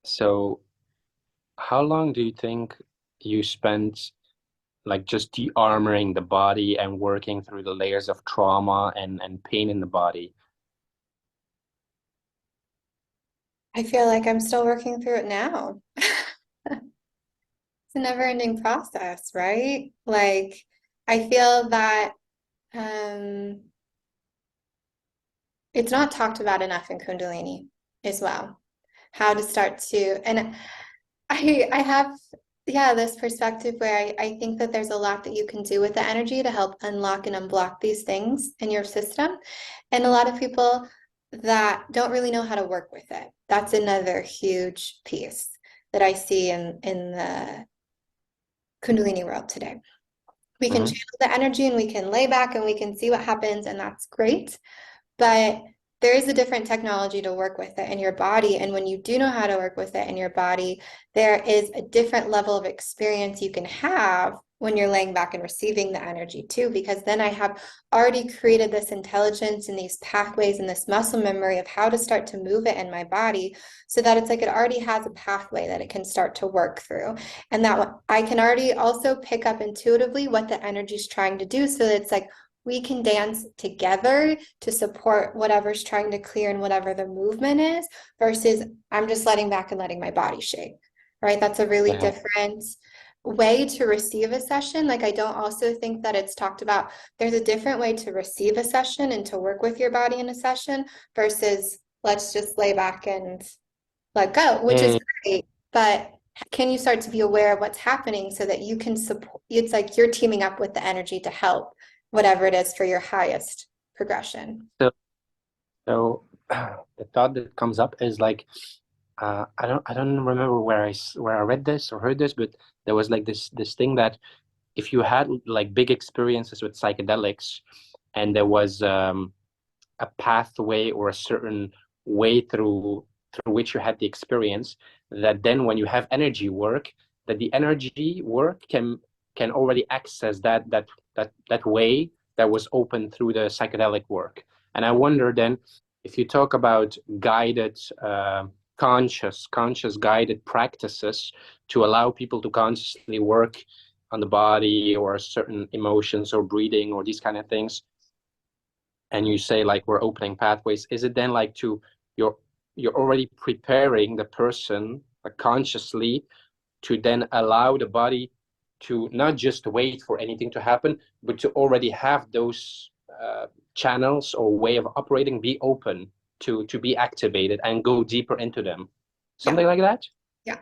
so how long do you think you spent like just de-armoring the body and working through the layers of trauma and pain in the body? I feel like I'm still working through it now. It's a never-ending process, right? Like, I feel that um, it's not talked about enough in Kundalini as well. How to start to, and I have, yeah, this perspective where I think that there's a lot that you can do with the energy to help unlock and unblock these things in your system. And a lot of people that don't really know how to work with it. That's another huge piece that I see in the Kundalini world today. We can Mhm. channel the energy and we can lay back and we can see what happens, and that's great. But there is a different technology to work with it in your body. And when you do know how to work with it in your body, there is a different level of experience you can have when you're laying back and receiving the energy too, because then I have already created this intelligence and these pathways and this muscle memory of how to start to move it in my body, so that it's like it already has a pathway that it can start to work through. And that I can already also pick up intuitively what the energy is trying to do. So that it's like, we can dance together to support whatever's trying to clear and whatever the movement is, versus I'm just letting back and letting my body shake, right? That's a really Yeah. different way to receive a session. Like I don't also think that it's talked about. There's a different way to receive a session and to work with your body in a session versus let's just lay back and let go, which is Mm. great. But can you start to be aware of what's happening so that you can support? It's like you're teaming up with the energy to help whatever it is for your highest progression. So, so the thought that comes up is like, I don't remember where I read this or heard this, but there was like this thing that if you had like big experiences with psychedelics, and there was a pathway or a certain way through which you had the experience, that then when you have energy work, that the energy work can already access that way that was open through the psychedelic work. And I wonder then, if you talk about guided conscious guided practices to allow people to consciously work on the body or certain emotions or breathing or these kind of things, and you say like we're opening pathways, is it then like you're you're already preparing the person consciously to then allow the body to not just wait for anything to happen, but to already have those channels or way of operating be open to be activated and go deeper into them, Yeah. something like that? Yeah.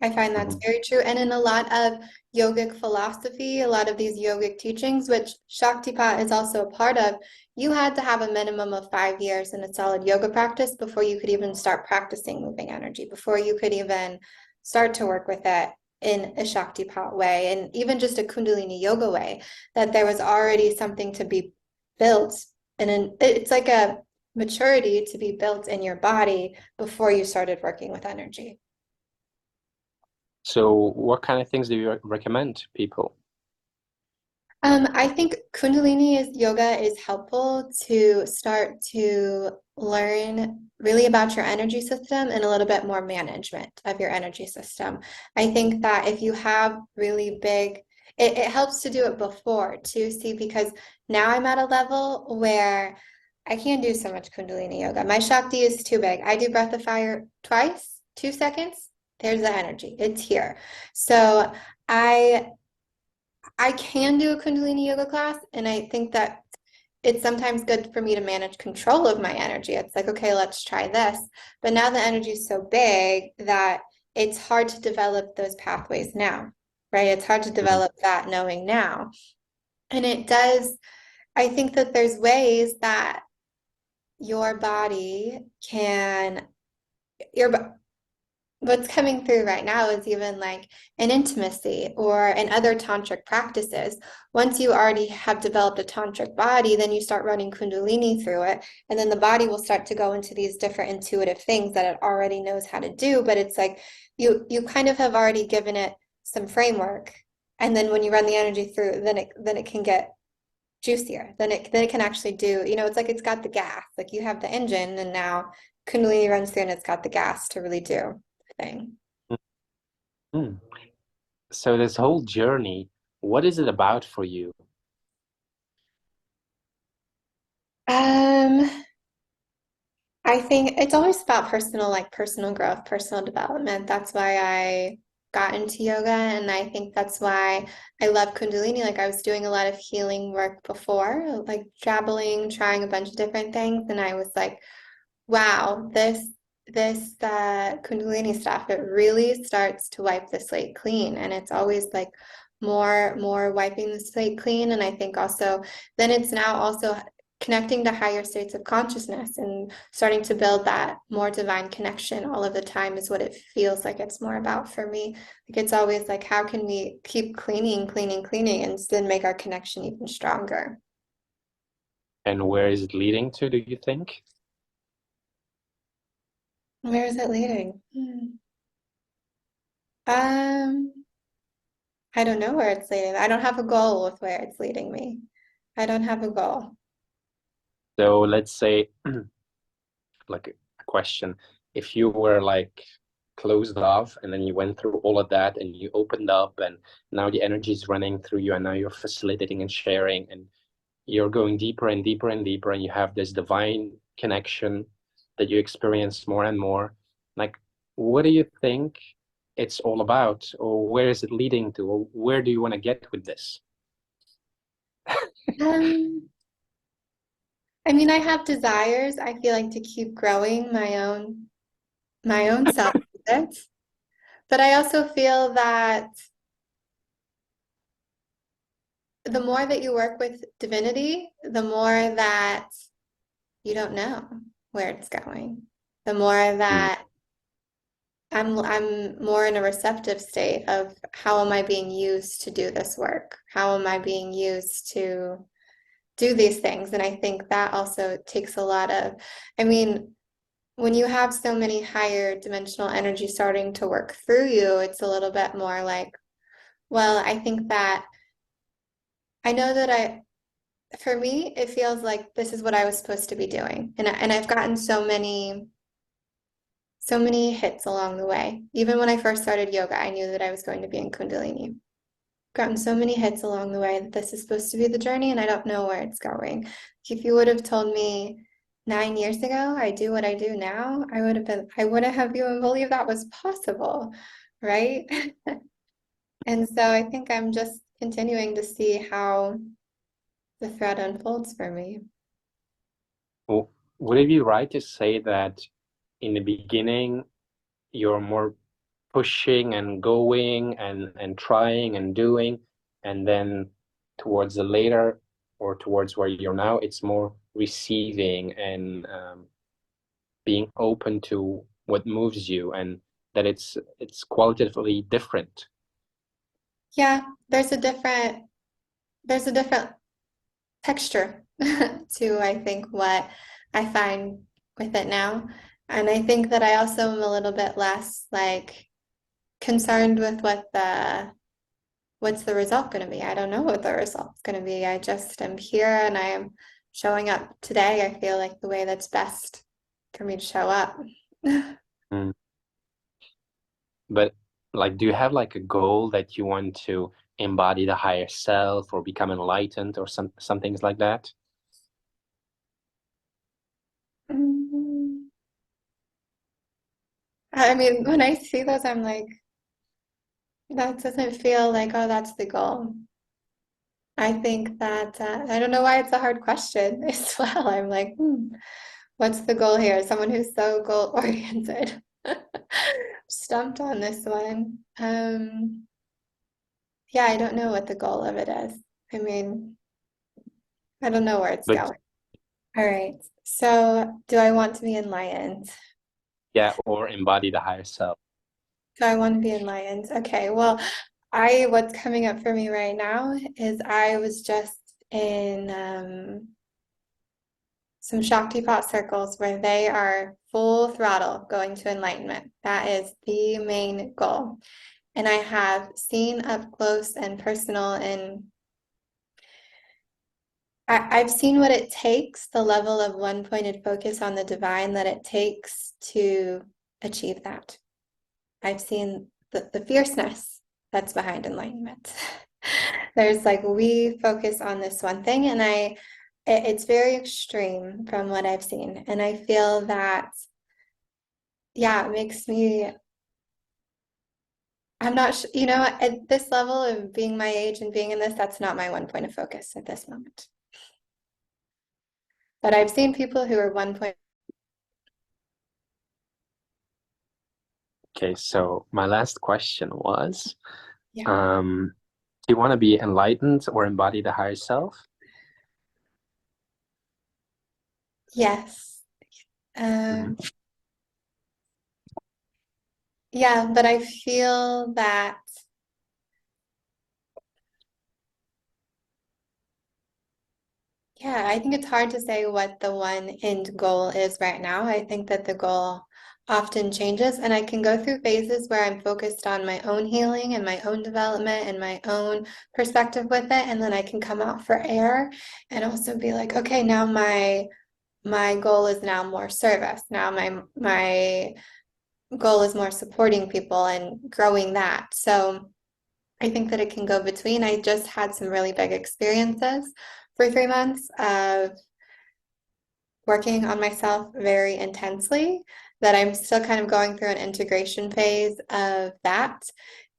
I find that's Mhm. very true. And in a lot of yogic philosophy, a lot of these yogic teachings, which Shaktipat is also a part of, you had to have a minimum of 5 years in a solid yoga practice before you could even start practicing moving energy, before you could even start to work with it in a Shaktipat way, and even just a Kundalini yoga way, that there was already something to be built. And it's like a maturity to be built in your body before you started working with energy. So what kind of things do you recommend people? I think Kundalini is yoga is helpful to start to learn really about your energy system and a little bit more management of your energy system. I think that if you have really big, it helps to do it before too, see, because now I'm at a level where I can't do so much Kundalini yoga. My Shakti is too big. I do breath of fire twice, 2 seconds. There's the energy. It's here. So I I can do a Kundalini yoga class, and I think that it's sometimes good for me to manage control of my energy. It's like, okay, let's try this. But now the energy is so big that it's hard to develop those pathways now, right? It's hard to Mhm. develop that knowing now. And it does, I think that there's ways that your body can, your what's coming through right now is even like an intimacy or in other tantric practices. Once you already have developed a tantric body, then you start running Kundalini through it. And then the body will start to go into these different intuitive things that it already knows how to do. But it's like you kind of have already given it some framework. And then when you run the energy through, then it can get juicier. Then it can actually do, it's like it's got the gas. Like you have the engine and now Kundalini runs through and it's got the gas to really do the thing. Mhm. So this whole journey, what is it about for you? Um, I think it's always about personal growth, personal development. That's why I got into yoga, and I think that's why I love Kundalini. Like I was doing a lot of healing work before, like traveling, trying a bunch of different things, and I was like, wow, this Kundalini stuff, it really starts to wipe the slate clean, and it's always like more wiping the slate clean. And I think also then it's now also connecting to higher states of consciousness and starting to build that more divine connection all of the time is what it feels like it's more about for me. Like it's always like, how can we keep cleaning, and then make our connection even stronger? And where is it leading to, do you think? Where is it leading? Um, I don't know where it's leading. I don't have a goal with where it's leading me. I don't have a goal. So let's say, like a question, if you were like closed off and then you went through all of that and you opened up and now the energy is running through you and now you're facilitating and sharing and you're going deeper and deeper and deeper and you have this divine connection that you experience more and more, like what do you think it's all about, or where is it leading to, or where do you want to get with this? Um, I mean, I have desires. I feel like to keep growing my own self with it. But I also feel that the more that you work with divinity, the more that you don't know where it's going. The more Mm, that I'm more in a receptive state of how am I being used to do this work? How am I being used to do these things? And I think that also takes a lot of, I mean, when you have so many higher dimensional energy starting to work through you, it's a little bit more like, well, I think that I know that for me, it feels like this is what I was supposed to be doing. And I've gotten so many hits along the way. Even when I first started yoga, I knew that I was going to be in Kundalini. Gotten so many hits along the way that this is supposed to be the journey and I don't know where it's going. If you would have told me 9 years ago I do what I do now, I wouldn't have even believed that was possible, right? And so I think I'm just continuing to see how the thread unfolds for me. well, would it be right to say that in the beginning you're more pushing and going and trying and doing, and then towards the later, or towards where you're now, it's more receiving and being open to what moves you, and that it's qualitatively different? Yeah, there's a different texture to I think what I find with it now. And I think that I also am a little bit less like concerned with what's the result going to be. I don't know what the result's going to be. I just am here and I am showing up today. I feel like the way that's best for me to show up. Mm. But like, do you have like a goal that you want to embody the higher self or become enlightened or some things like that? Mm. I mean, when I see those, I'm like, that doesn't feel like, oh, that's the goal. I think that I don't know why it's a hard question as well. I'm like, what's the goal here? Someone who's so goal oriented. Stumped on this one. Yeah, I don't know what the goal of it is. I mean, I don't know where it's But going. All right. So, do I want to be enlightened? yeah, or embody the higher self. Do I want to be enlightened? Okay. Well, I what's coming up for me right now is I was just in some Shaktipat circles where they are full throttle going to enlightenment. That is the main goal. And I have seen up close and personal, and I've seen what it takes, the level of one-pointed focus on the divine that it takes to achieve that. I've seen the fierceness that's behind enlightenment. There's like, we focus on this one thing, and it's very extreme from what I've seen. And I feel that, yeah, it makes me, I'm not sure, at this level of being my age and being in this, that's not my one point of focus at this moment. But I've seen people who are one point. Okay, so my last question was, Yeah. do you want to be enlightened or embody the higher self? Yes. Mhm. Um, yeah, but I feel that, yeah, I think it's hard to say what the one end goal is right now. I think that the goal often changes, and I can go through phases where I'm focused on my own healing and my own development and my own perspective with it, and then I can come out for air and also be like, okay, now my goal is now more service. Now my goal is more supporting people and growing that. So I think that it can go between. I just had some really big experiences for 3 months of working on myself very intensely that I'm still kind of going through an integration phase of that.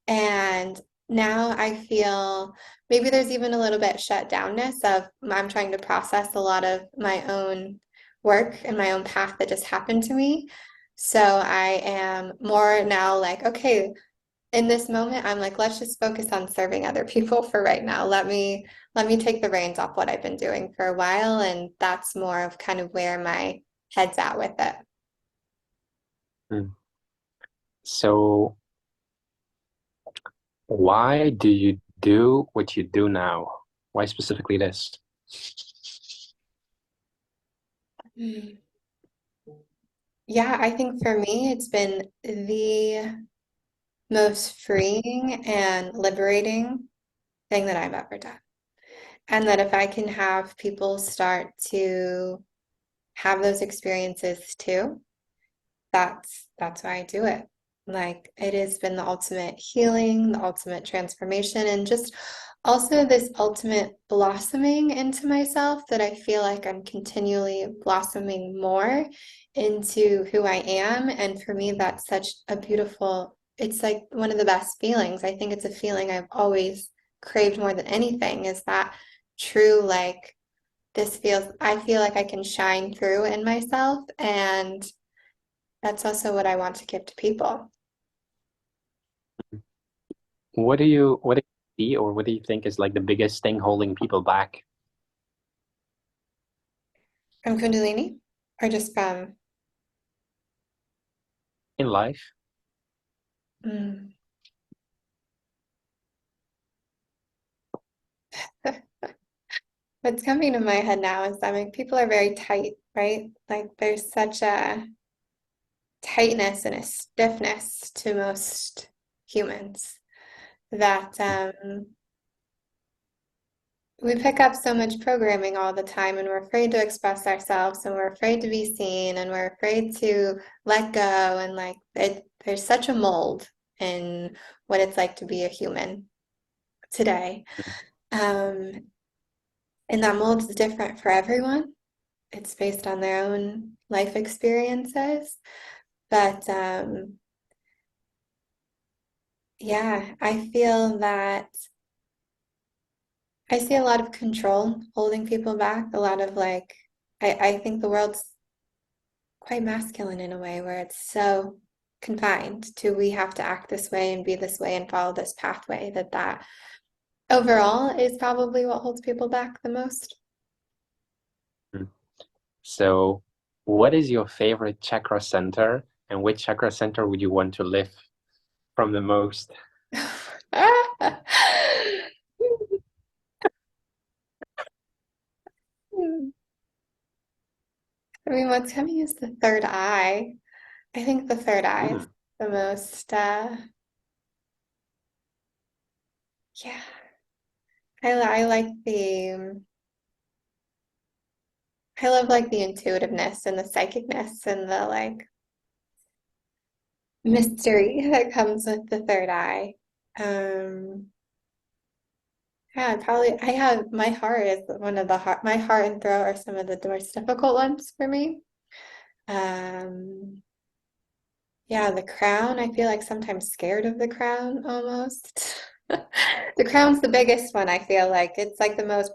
And now I feel maybe there's even a little bit shut downness of I'm trying to process a lot of my own work and my own path that just happened to me. So I am more now like, okay, in this moment, I'm like, let's just focus on serving other people for right now. Let me take the reins off what I've been doing for a while, and that's more of kind of where my head's at with it. Mm. So why do you do what you do now? Why specifically this? Mm. Yeah, I think for me, it's been the most freeing and liberating thing that I've ever done. And that if I can have people start to have those experiences too, that's why I do it. Like it has been the ultimate healing, the ultimate transformation, and just also this ultimate blossoming into myself that I feel like I'm continually blossoming more into who I am. And for me, that's such a beautiful, it's like one of the best feelings. I think it's a feeling I've always craved more than anything, is that true, like I feel like I can shine through in myself, and that's also what I want to give to people. What do you see, or what do you think is like the biggest thing holding people back From Kundalini or just from, in life? mm. What's coming to my head now is that like people are very tight, right? Like there's such a tightness and a stiffness to most humans that we pick up so much programming all the time, and we're afraid to express ourselves, and we're afraid to be seen, and we're afraid to let go. And like there's such a mold in what it's like to be a human today. Um, and that mold is different for everyone. It's based on their own life experiences. But yeah, I feel that I see a lot of control holding people back, a lot of like, I think the world's quite masculine in a way where it's so confined to we have to act this way and be this way and follow this pathway, that overall is probably what holds people back the most. Mm. So what is your favorite chakra center, and which chakra center would you want to live from the most? I mean, what's coming is the third eye. I think the third eye is Mm. the most, yeah, I like I love like the intuitiveness and the psychicness and the like mystery that comes with the third eye. Um, yeah, I have my heart is one of the my heart and throat are some of the most difficult ones for me. Um, yeah, the crown, I feel like sometimes scared of the crown almost. The crown's the biggest one, I feel like. It's like the most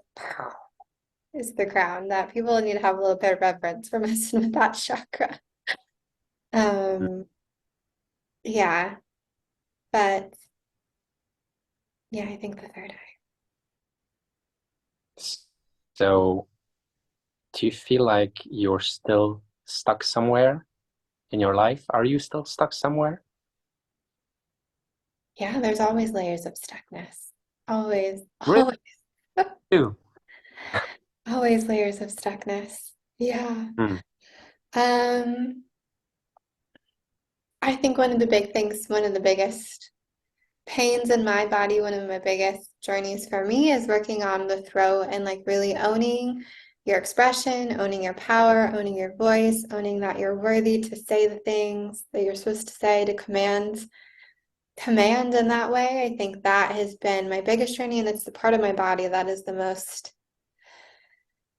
is the crown that people need to have a little bit of reverence for messing with that chakra. Um, yeah, but yeah, I think the third eye. So do you feel like you're still stuck somewhere in your life? Are you still stuck somewhere? Yeah, there's always layers of stuckness. Always, Really? always, always layers of stuckness. Yeah. Mm. Um, I think one of the big things, one of the biggest pains in my body, one of my biggest journeys for me is working on the throat and like really owning your expression, owning your power, owning your voice, owning that you're worthy to say the things that you're supposed to say, to command in that way. I think that has been my biggest journey, and it's the part of my body that is the most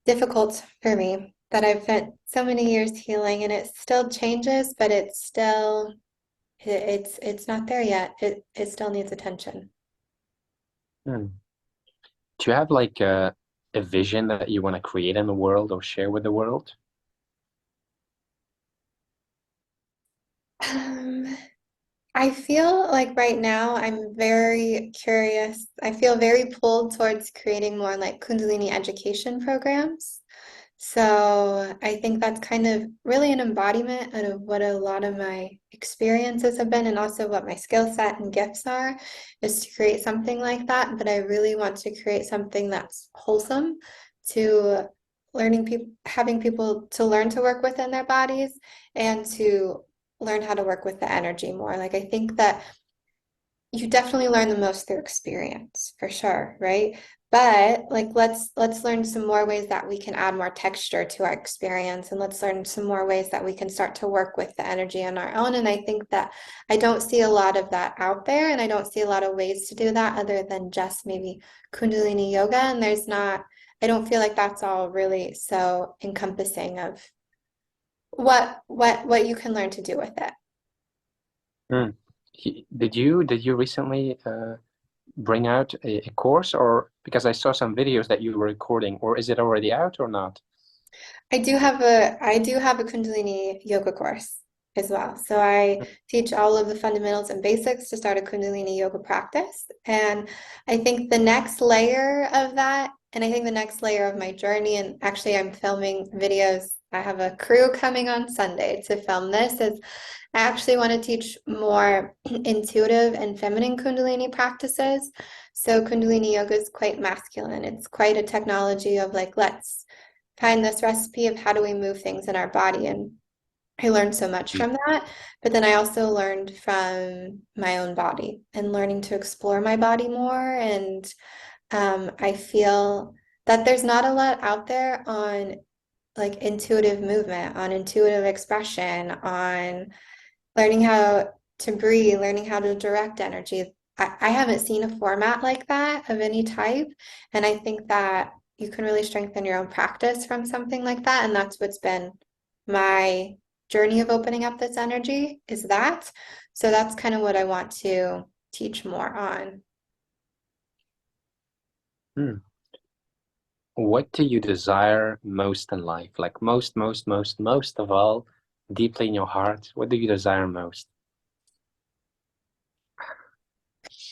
difficult for me. that I've spent so many years healing, and it still changes, but it's not there yet. It still needs attention. Hmm. Do you have like a vision that you want to create in the world or share with the world? Um, I feel like right now I'm very curious. I feel very pulled towards creating more like Kundalini education programs. So I think that's kind of really an embodiment of what a lot of my experiences have been and also what my skill set and gifts are, is to create something like that. But I really want to create something that's wholesome, to learning people, having people to learn to work within their bodies and to learn how to work with the energy more. Like I think that you definitely learn the most through experience, for sure, right? But like let's learn some more ways that we can add more texture to our experience, and let's learn some more ways that we can start to work with the energy on our own. And I think that I don't see a lot of that out there, and I don't see a lot of ways to do that other than just maybe Kundalini yoga. And there's not, I don't feel like that's all really so encompassing of what you can learn to do with it. Hmm. Did you recently bring out a course, or because I saw some videos that you were recording, or is it already out or not? I do have a Kundalini yoga course as well. So I teach all of the fundamentals and basics to start a Kundalini yoga practice. And I think the next layer of that, and I think the next layer of my journey, and actually I'm filming videos. I have a crew coming on Sunday to film this, is I actually want to teach more intuitive and feminine Kundalini practices. So Kundalini yoga is quite masculine. It's quite a technology of like, let's find this recipe of how do we move things in our body. And I learned so much from that. But then I also learned from my own body and learning to explore my body more. And I feel that there's not a lot out there on like intuitive movement, on intuitive expression, on learning how to breathe, learning how to direct energy. I haven't seen a format like that of any type. And I think that you can really strengthen your own practice from something like that. And that's what's been my journey of opening up this energy, is that. So that's kind of what I want to teach more on. Hmm. What do you desire most in life? Like most of all, deeply in your heart, what do you desire most?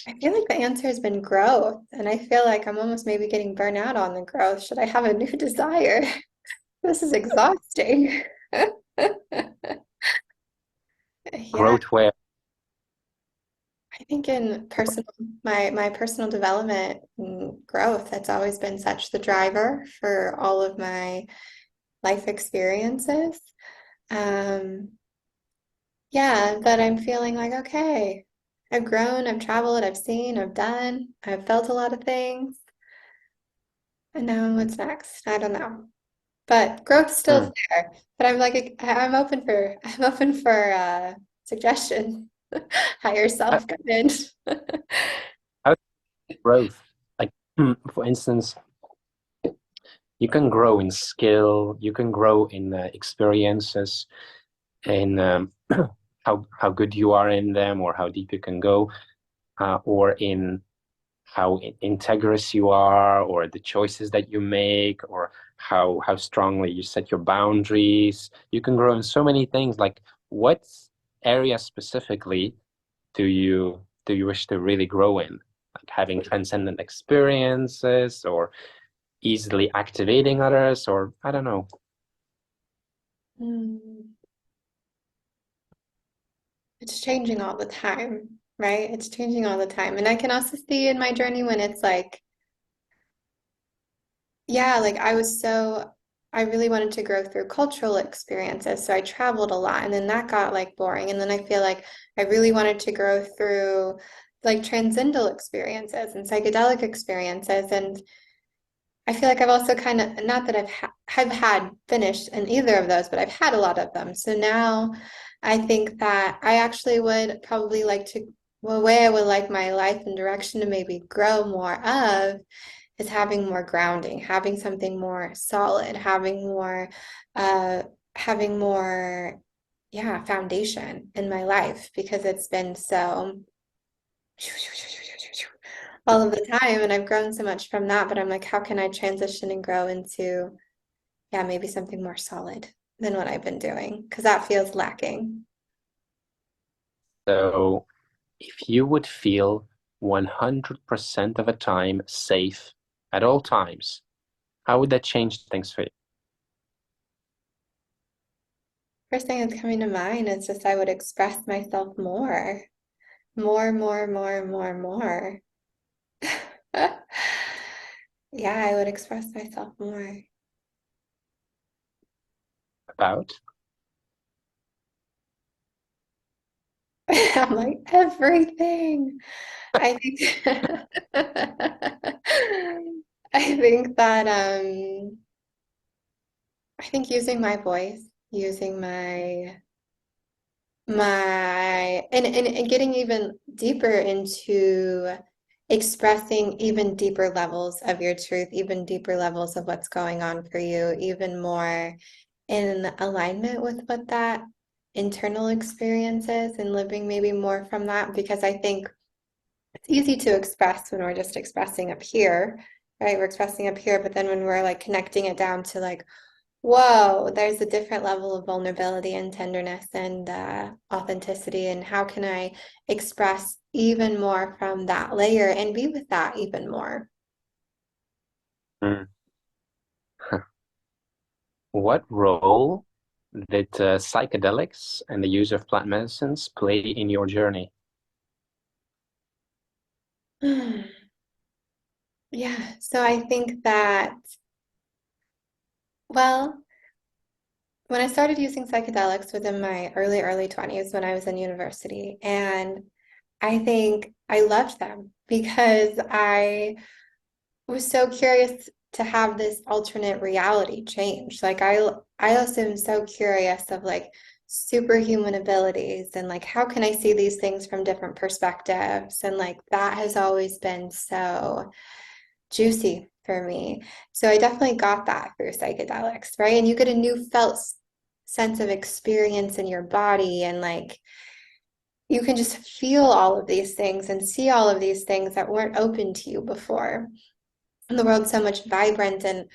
I feel like the answer has been growth. And I feel like I'm almost maybe getting burnt out on the growth. Should I have a new desire? This is exhausting. Yeah, Growth where? I think in personal my personal development and growth, that's always been such the driver for all of my life experiences. Um, yeah, but I'm feeling like, okay, I've grown, I've traveled, I've seen, I've done, I've felt a lot of things, and now what's next? I don't know. But growth's still Hmm. there. But I'm like, I'm open for suggestions. Higher How, self guidance. how growth? Like, for instance, you can grow in skill, you can grow in experiences, in how good you are in them, or how deep you can go, or in how integrous you are, or the choices that you make, or how strongly you set your boundaries. You can grow in so many things. Like, what area specifically do you wish to really grow in? Like having transcendent experiences, or easily activating others, or I don't know. Hmm. It's changing all the time, right? It's changing all the time. And I can also see in my journey when it's like, yeah, like I really wanted to grow through cultural experiences. So I traveled a lot and then that got like boring. And then I feel like I really wanted to grow through like transcendental experiences and psychedelic experiences. And I feel like I've also kind of, not that I've had finished in either of those, but I've had a lot of them. So now I think that I actually would probably like to, well, way I would like my life and direction to maybe grow more of is having more grounding, having something more solid, uh, having more, yeah, foundation in my life because it's been so all of the time and I've grown so much from that, but I'm like, how can I transition and grow into, yeah, maybe something more solid than what I've been doing? Because that feels lacking. So if you would feel 100% of the time safe at all times, how would that change things for you? First thing that's coming to mind is just I would express myself more, more, more, more, more, more. Yeah, I would express myself more. About? I'm like, everything. I think I think that I think using my voice, using my and getting even deeper into expressing even deeper levels of your truth, even deeper levels of what's going on for you, even more in alignment with what that internal experience is and living maybe more from that because I think it's easy to express when we're just expressing up here, right? We're expressing up here, but then when we're like connecting it down to like, whoa, there's a different level of vulnerability and tenderness and authenticity. And how can I express even more from that layer and be with that even more? Mm. What role did psychedelics and the use of plant medicines play in your journey? Yeah, so I think that, well, when I started using psychedelics was in my early 20s when I was in university. And I think I loved them because I was so curious to have this alternate reality change. Like I also am so curious of like superhuman abilities and like how can I see these things from different perspectives? And like that has always been so juicy for me. So I definitely got that through psychedelics, right? And you get a new felt sense of experience in your body and like you can just feel all of these things and see all of these things that weren't open to you before. And the world's so much vibrant and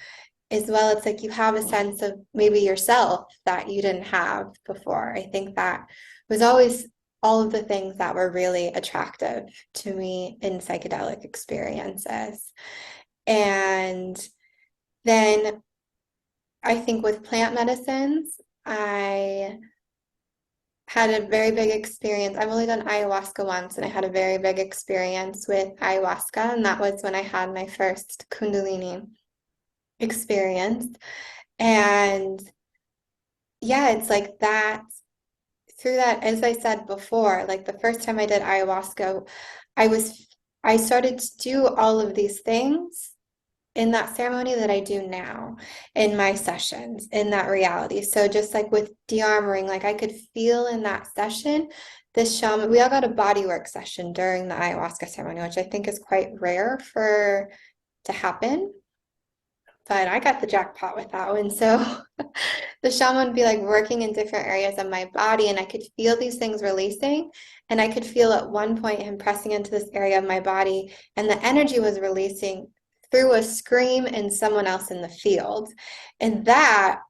as well, it's like you have a sense of maybe yourself that you didn't have before. I think that was always all of the things that were really attractive to me in psychedelic experiences. And then I think with plant medicines, I had a very big experience. I've only done ayahuasca once, and I had a very big experience with ayahuasca, and that was when I had my first Kundalini experience. And yeah, it's like that through that, as I said before, like the first time I did ayahuasca, I was I started to do all of these things in that ceremony that I do now in my sessions, in that reality. So just like with de-armoring, like I could feel in that session, this shaman, we all got a bodywork session during the ayahuasca ceremony, which I think is quite rare for to happen. But I got the jackpot with that one. So the shaman would be like working in different areas of my body, and I could feel these things releasing. And I could feel at one point him pressing into this area of my body, and the energy was releasing through a scream and someone else in the field. And that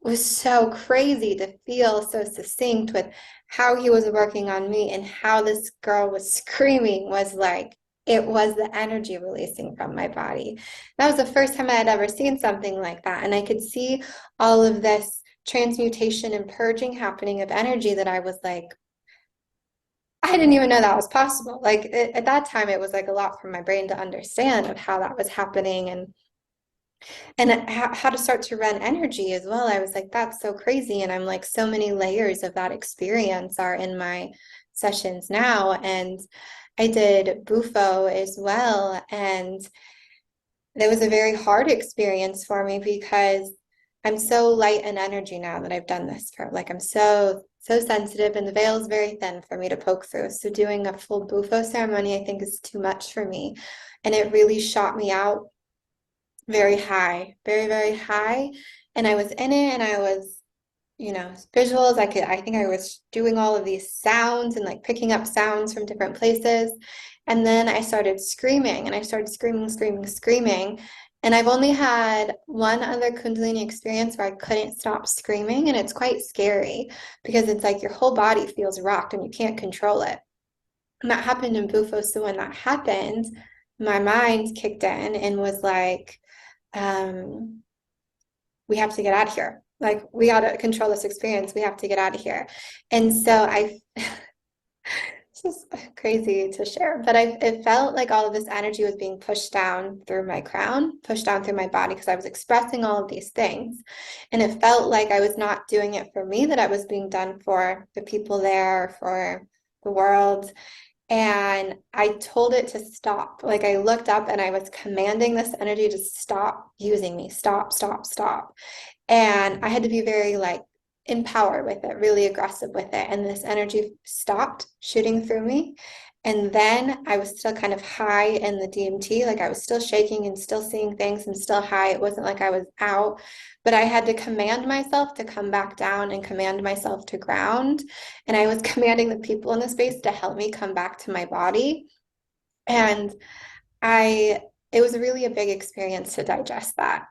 was so crazy to feel so succinct with how he was working on me and how this girl was screaming was like it was the energy releasing from my body. That was the first time I had ever seen something like that. And I could see all of this transmutation and purging happening of energy that I was like, I didn't even know that was possible. Like at that time, it was like a lot for my brain to understand of how that was happening and how to start to run energy as well. I was like, that's so crazy. And I'm like, so many layers of that experience are in my sessions now. And I did Bufo as well. And that was a very hard experience for me because I'm so light in energy now that I've done this for like I'm so sensitive and the veil is very thin for me to poke through. So doing a full Bufo ceremony I think is too much for me. And it really shot me out very high, very, very high. And I was in it and I was, visuals. I think I was doing all of these sounds and like picking up sounds from different places. And then I started screaming and I started screaming, screaming, screaming. And I've only had one other Kundalini experience where I couldn't stop screaming. And it's quite scary because it's like your whole body feels rocked and you can't control it. And that happened in Bufo. So when that happened, my mind kicked in and was like, um, we have to get out of here. Like, we got to control this experience. We have to get out of here. And so it's just crazy to share, but it felt like all of this energy was being pushed down through my crown, pushed down through my body because I was expressing all of these things. And it felt like I was not doing it for me, that I was being done for the people there, for the world. And I told it to stop. Like, I looked up and I was commanding this energy to stop using me, stop, stop, stop. And I had to be very like in power with it, really aggressive with it. And this energy stopped shooting through me. And then I was still kind of high in the DMT, like I was still shaking and still seeing things and still high. It wasn't like I was out, but I had to command myself to come back down and command myself to ground. And I was commanding the people in the space to help me come back to my body. And I it was really a big experience to digest that.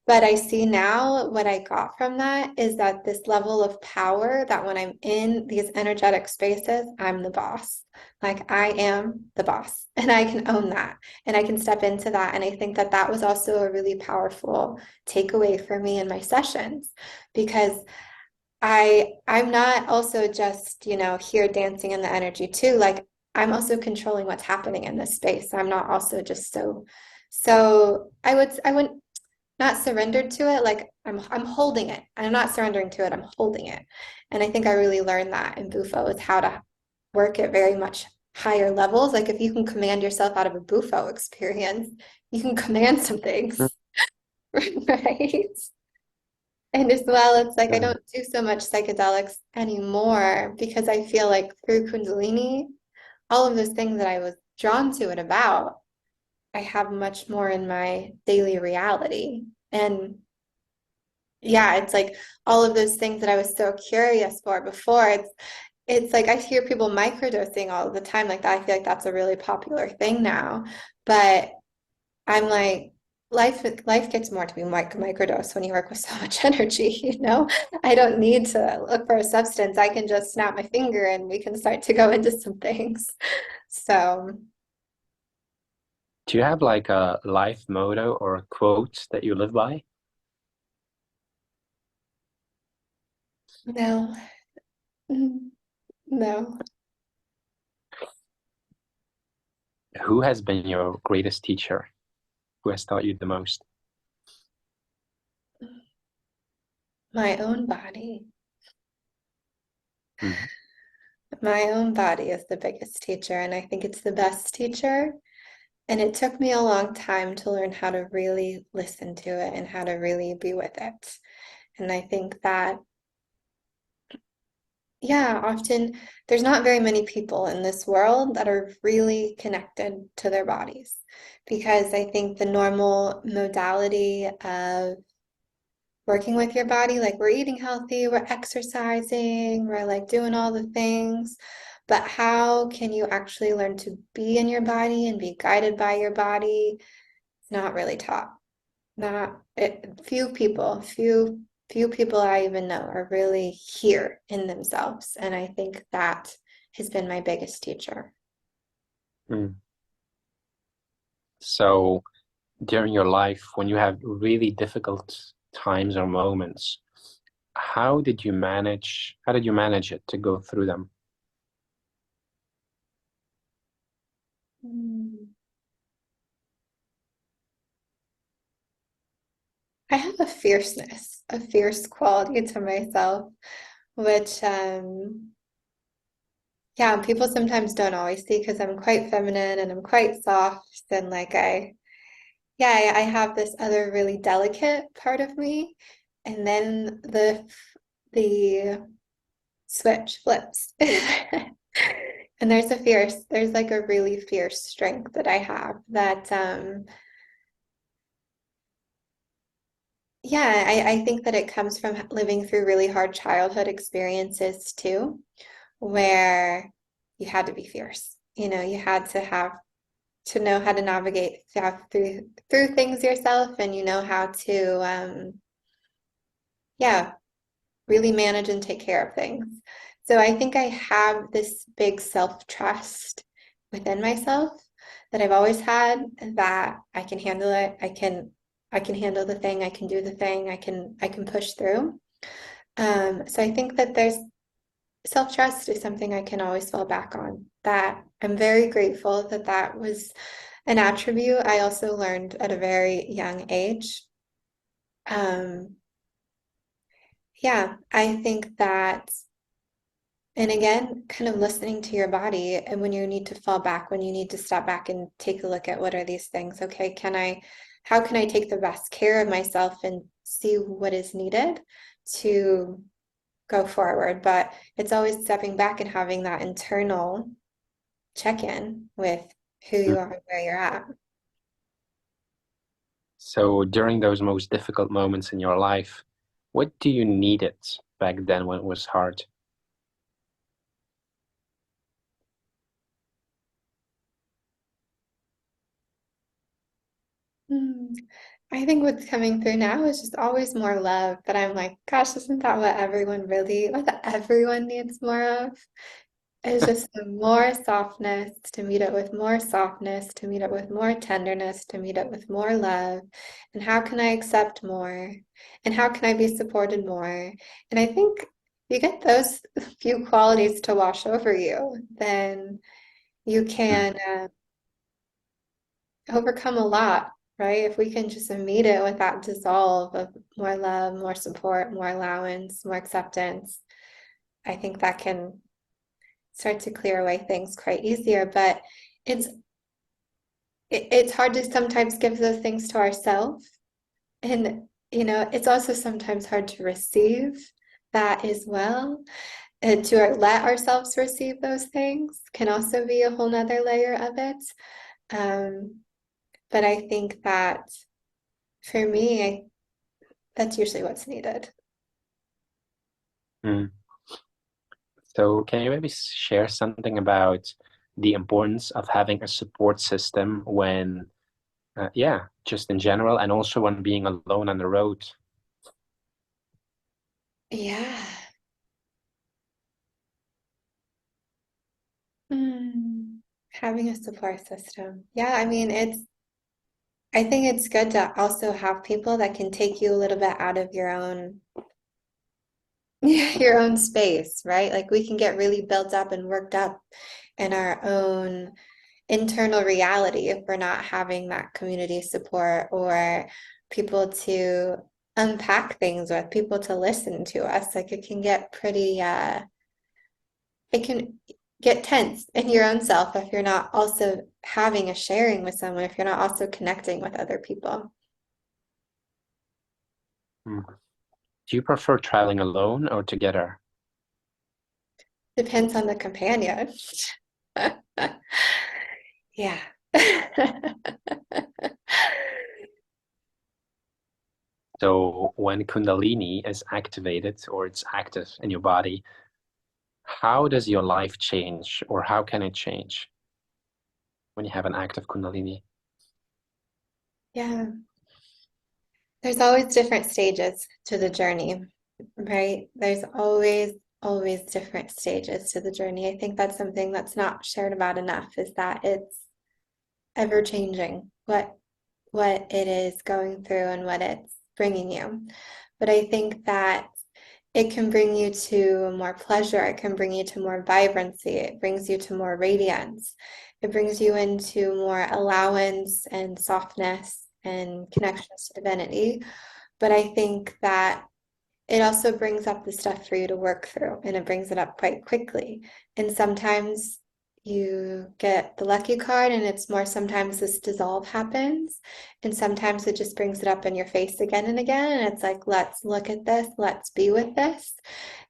But I see now what I got from that is that this level of power, that when I'm in these energetic spaces, I'm the boss. Like, I am the boss and I can own that and I can step into that. And I think that that was also a really powerful takeaway for me in my sessions, because I'm not also just, here dancing in the energy too. Like, I'm also controlling what's happening in this space. I'm not also just so I wouldn't not surrendered to it. Like, I'm holding it. I'm not surrendering to it. I'm holding it. And I think I really learned that in Bufo, is how to work at very much higher levels. Like, if you can command yourself out of a Bufo experience, you can command some things, right? And as well, it's like I Mm. don't do so much psychedelics anymore because I feel like through Kundalini, all of those things that I was drawn to it about, I have much more in my daily reality. And yeah, it's like all of those things that I was so curious for before. It's like I hear people microdosing all the time like that. I feel like that's a really popular thing now. But I'm like, life gets more to be microdose when you work with so much energy. I don't need to look for a substance. I can just snap my finger and we can start to go into some things. So, Do you have like a life motto or a quote that you live by? no, no. Who has been your greatest teacher? Who has taught you the most? My own body. Mm. My own body is the biggest teacher, and I think it's the best teacher. And it took me a long time to learn how to really listen to it and how to really be with it. And I think that, yeah, often there's not very many people in this world that are really connected to their bodies, because I think the normal modality of working with your body, like, we're eating healthy, we're exercising, we're like doing all the things, but how can you actually learn to be in your body and be guided by your body? It's not really taught. Not it, few people I even know are really here in themselves, and I think that has been my biggest teacher. Mm. So during your life, when you have really difficult times or moments, how did you manage it to go through them? Mm. I have a fierceness, a fierce quality to myself, which yeah, people sometimes don't always see because I'm quite feminine and I'm quite soft, and like yeah, I have this other really delicate part of me, and then the switch flips. And there's like a really fierce strength that I have that Yeah, I think that it comes from living through really hard childhood experiences too, where you had to be fierce. You know, you had to have to know how to navigate through things yourself, and you know how to yeah, really manage and take care of things. So I think I have this big self-trust within myself that I've always had, that I can handle it. I can handle the thing, I can do the thing, I can push through. So I think that there's self-trust is something I can always fall back on. That I'm very grateful that that was an attribute I also learned at a very young age. Um, yeah, I think that, and again, kind of listening to your body and when you need to fall back, when you need to step back and take a look at what are these things? Okay, how can I take the best care of myself and see what is needed to go forward? But it's always stepping back and having that internal check-in with who Mm. you are and where you're at. So during those most difficult moments in your life, what do you needed back then when it was hard? Hmm. I think what's coming through now is just always more love. But I'm like, gosh, isn't that what everyone needs more of? It's just more softness, to meet it with more softness, to meet it with more tenderness, to meet it with more love. And how can I accept more? And how can I be supported more? And I think you get those few qualities to wash over you, then you Mm. can overcome a lot, right? If we can just meet it with that dissolve of more love, more support, more allowance, more acceptance, I think that can start to clear away things quite easier. But it's it's hard to sometimes give those things to ourselves. And it's also sometimes hard to receive that as well. And to let ourselves receive those things can also be a whole nother layer of it. Um, but I think that for me, that's usually what's needed. Mm. So can you maybe share something about the importance of having a support system when, yeah, just in general, and also when being alone on the road? Yeah. Mm. Having a support system. Yeah, I mean, I think it's good to also have people that can take you a little bit out of your own your own space, right? Like we can get really built up and worked up in our own internal reality if we're not having that community support or people to unpack things with, people to listen to us. Like it can get pretty it can get tense in your own self if you're not also having a sharing with someone, if you're not also connecting with other people. Mm. Do you prefer traveling alone or together? Depends on the companion. Yeah. So when Kundalini is activated or it's active in your body, how does your life change or how can it change when you have an active Kundalini? Yeah. There's always different stages to the journey, right? There's always different stages to the journey. I think that's something that's not shared about enough is that it's ever changing what it is going through and what it's bringing you. But I think that it can bring you to more pleasure. It can bring you to more vibrancy. It brings you to more radiance. It brings you into more allowance and softness and connections to divinity. But I think that it also brings up the stuff for you to work through, and it brings it up quite quickly. And sometimes you get the lucky card, and it's more sometimes this dissolve happens, and sometimes it just brings it up in your face again and again. And it's like, let's look at this, let's be with this.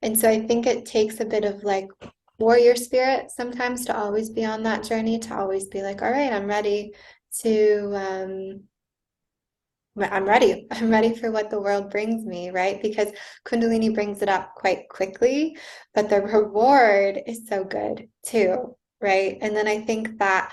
And so I think it takes a bit of like warrior spirit sometimes to always be on that journey, to always be like, all right, I'm ready to I'm ready. I'm ready for what the world brings me, right? Because Kundalini brings it up quite quickly, but the reward is so good too, right? And then I think that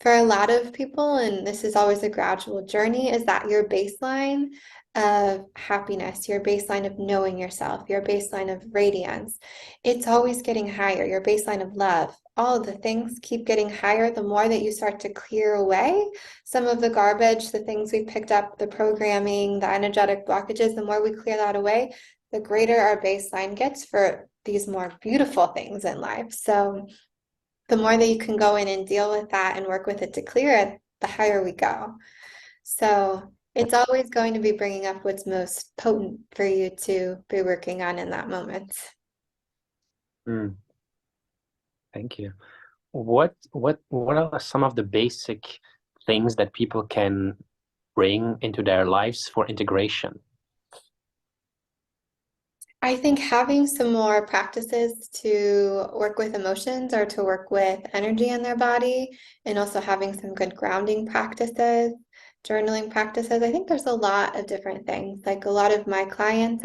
for a lot of people, and this is always a gradual journey, is that your baseline of happiness, your baseline of knowing yourself, your baseline of radiance, it's always getting higher. Your baseline of love, all of the things keep getting higher the more that you start to clear away some of the garbage, the things we picked up, the programming, the energetic blockages. The more we clear that away, the greater our baseline gets for these more beautiful things in life. So the more that you can go in and deal with that and work with it to clear it, the higher we go. So it's always going to be bringing up what's most potent for you to be working on in that moment. Mm, thank you. What are some of the basic things that people can bring into their lives for integration? I think having some more practices to work with emotions or to work with energy in their body, and also having some good grounding practices, journaling practices. I think there's a lot of different things. Like a lot of my clients,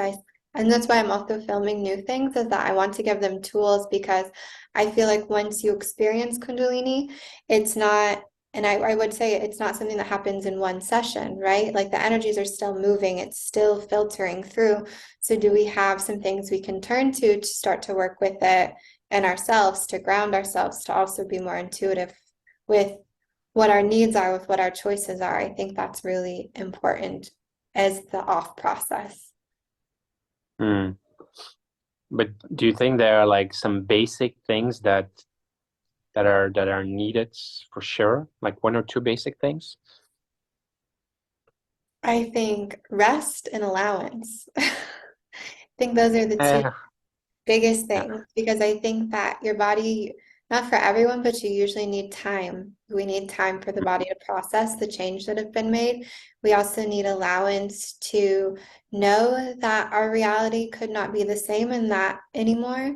and that's why I'm also filming new things, is that I want to give them tools because I feel like once you experience Kundalini, it's not, and I would say it's not something that happens in one session, right? Like the energies are still moving, it's still filtering through. So do we have some things we can turn to start to work with it and ourselves, to ground ourselves, to also be more intuitive with what our needs are, with what our choices are? I think that's really important as the off process. Mm. But do you think there are like some basic things that are needed for sure? Like one or two basic things? I think rest and allowance. I think those are the two Yeah. biggest Yeah. things, because I think that your body, not for everyone, but you usually need time. We need time for the body to process the change that have been made. We also need allowance to know that our reality could not be the same and that anymore.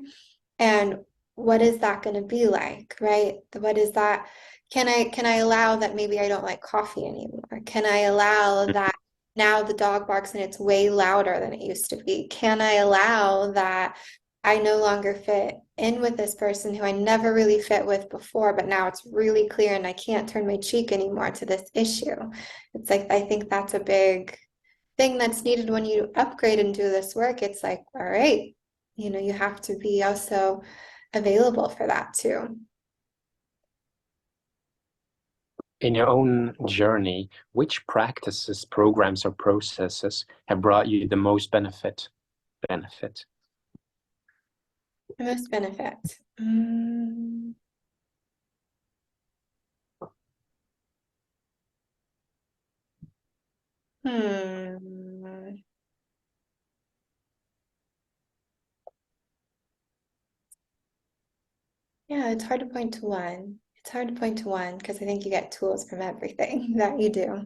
And what is that going to be like, right? What is that? Can I allow that maybe I don't like coffee anymore? Can I allow that now the dog barks and it's way louder than it used to be? Can I allow that I no longer fit in with this person who I never really fit with before, but now it's really clear and I can't turn my cheek anymore to this issue? It's like, I think that's a big thing that's needed when you upgrade and do this work. It's like, all right, you have to be also available for that too. In your own journey, which practices, programs, or processes have brought you the most benefit? Benefit. The most benefit. Hmm. Yeah, it's hard to point to one. It's hard to point to one because I think you get tools from everything that you do.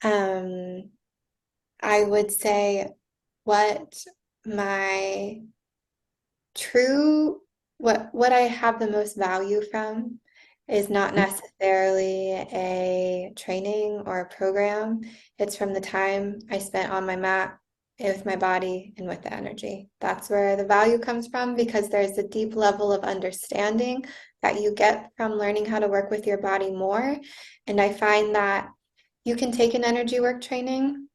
Um, I would say what my true what I have the most value from is not necessarily a training or a program. It's from the time I spent on my mat with my body and with the energy. That's where the value comes from, because there's a deep level of understanding that you get from learning how to work with your body more. And I find that you can take an energy work training,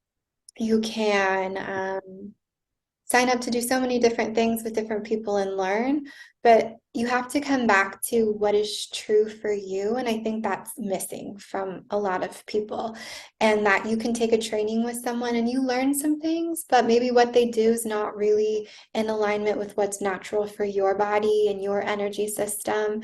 you can sign up to do so many different things with different people and learn, but you have to come back to what is true for you. And I think that's missing from a lot of people. And that you can take a training with someone and you learn some things, but maybe what they do is not really in alignment with what's natural for your body and your energy system.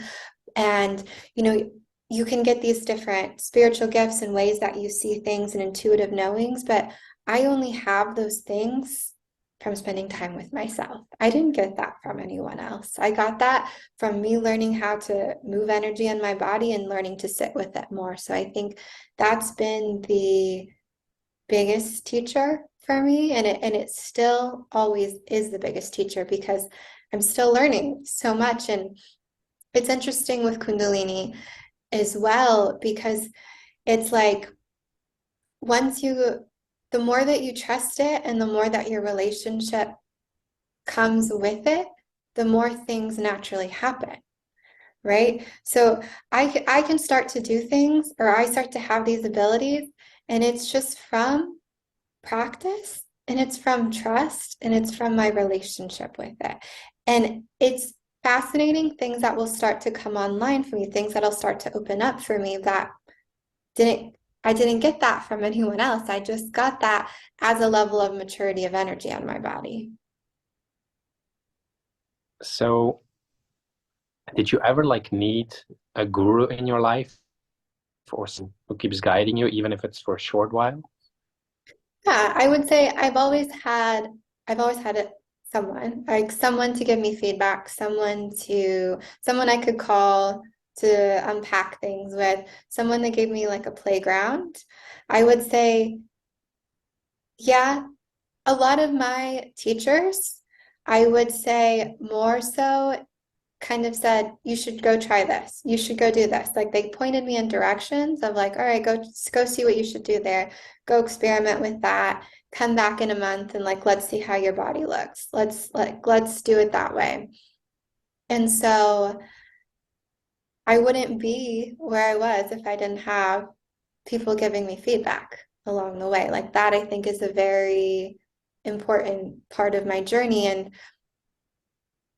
And, you know, you can get these different spiritual gifts and ways that you see things and intuitive knowings, but I only have those things from spending time with myself. I didn't get that from anyone else. I got that from me learning how to move energy in my body and learning to sit with it more. So I think that's been the biggest teacher for me, and it still always is the biggest teacher because I'm still learning so much. And it's interesting with Kundalini as well, because it's like once you the more that you trust it and the more that your relationship comes with it, the more things naturally happen, right? So I can start to do things, or I start to have these abilities, and it's just from practice, and it's from trust, and it's from my relationship with it. And it's fascinating things that will start to come online for me, things that'll start to open up for me that didn't I didn't get that from anyone else. I just got that as a level of maturity of energy on my body. So did you ever like need a guru in your life or someone who keeps guiding you, even if it's for a short while? Yeah, I would say I've always had someone, like someone to give me feedback, someone I could call to unpack things with, someone that gave me like a playground. I would say, yeah, a lot of my teachers, I would say more so kind of said, you should go try this. You should go do this. Like they pointed me in directions of like, all right, go see what you should do there. Go experiment with that. Come back in a month and like let's see how your body looks. Let's do it that way. And so I wouldn't be where I was if I didn't have people giving me feedback along the way. Like that I think is a very important part of my journey. And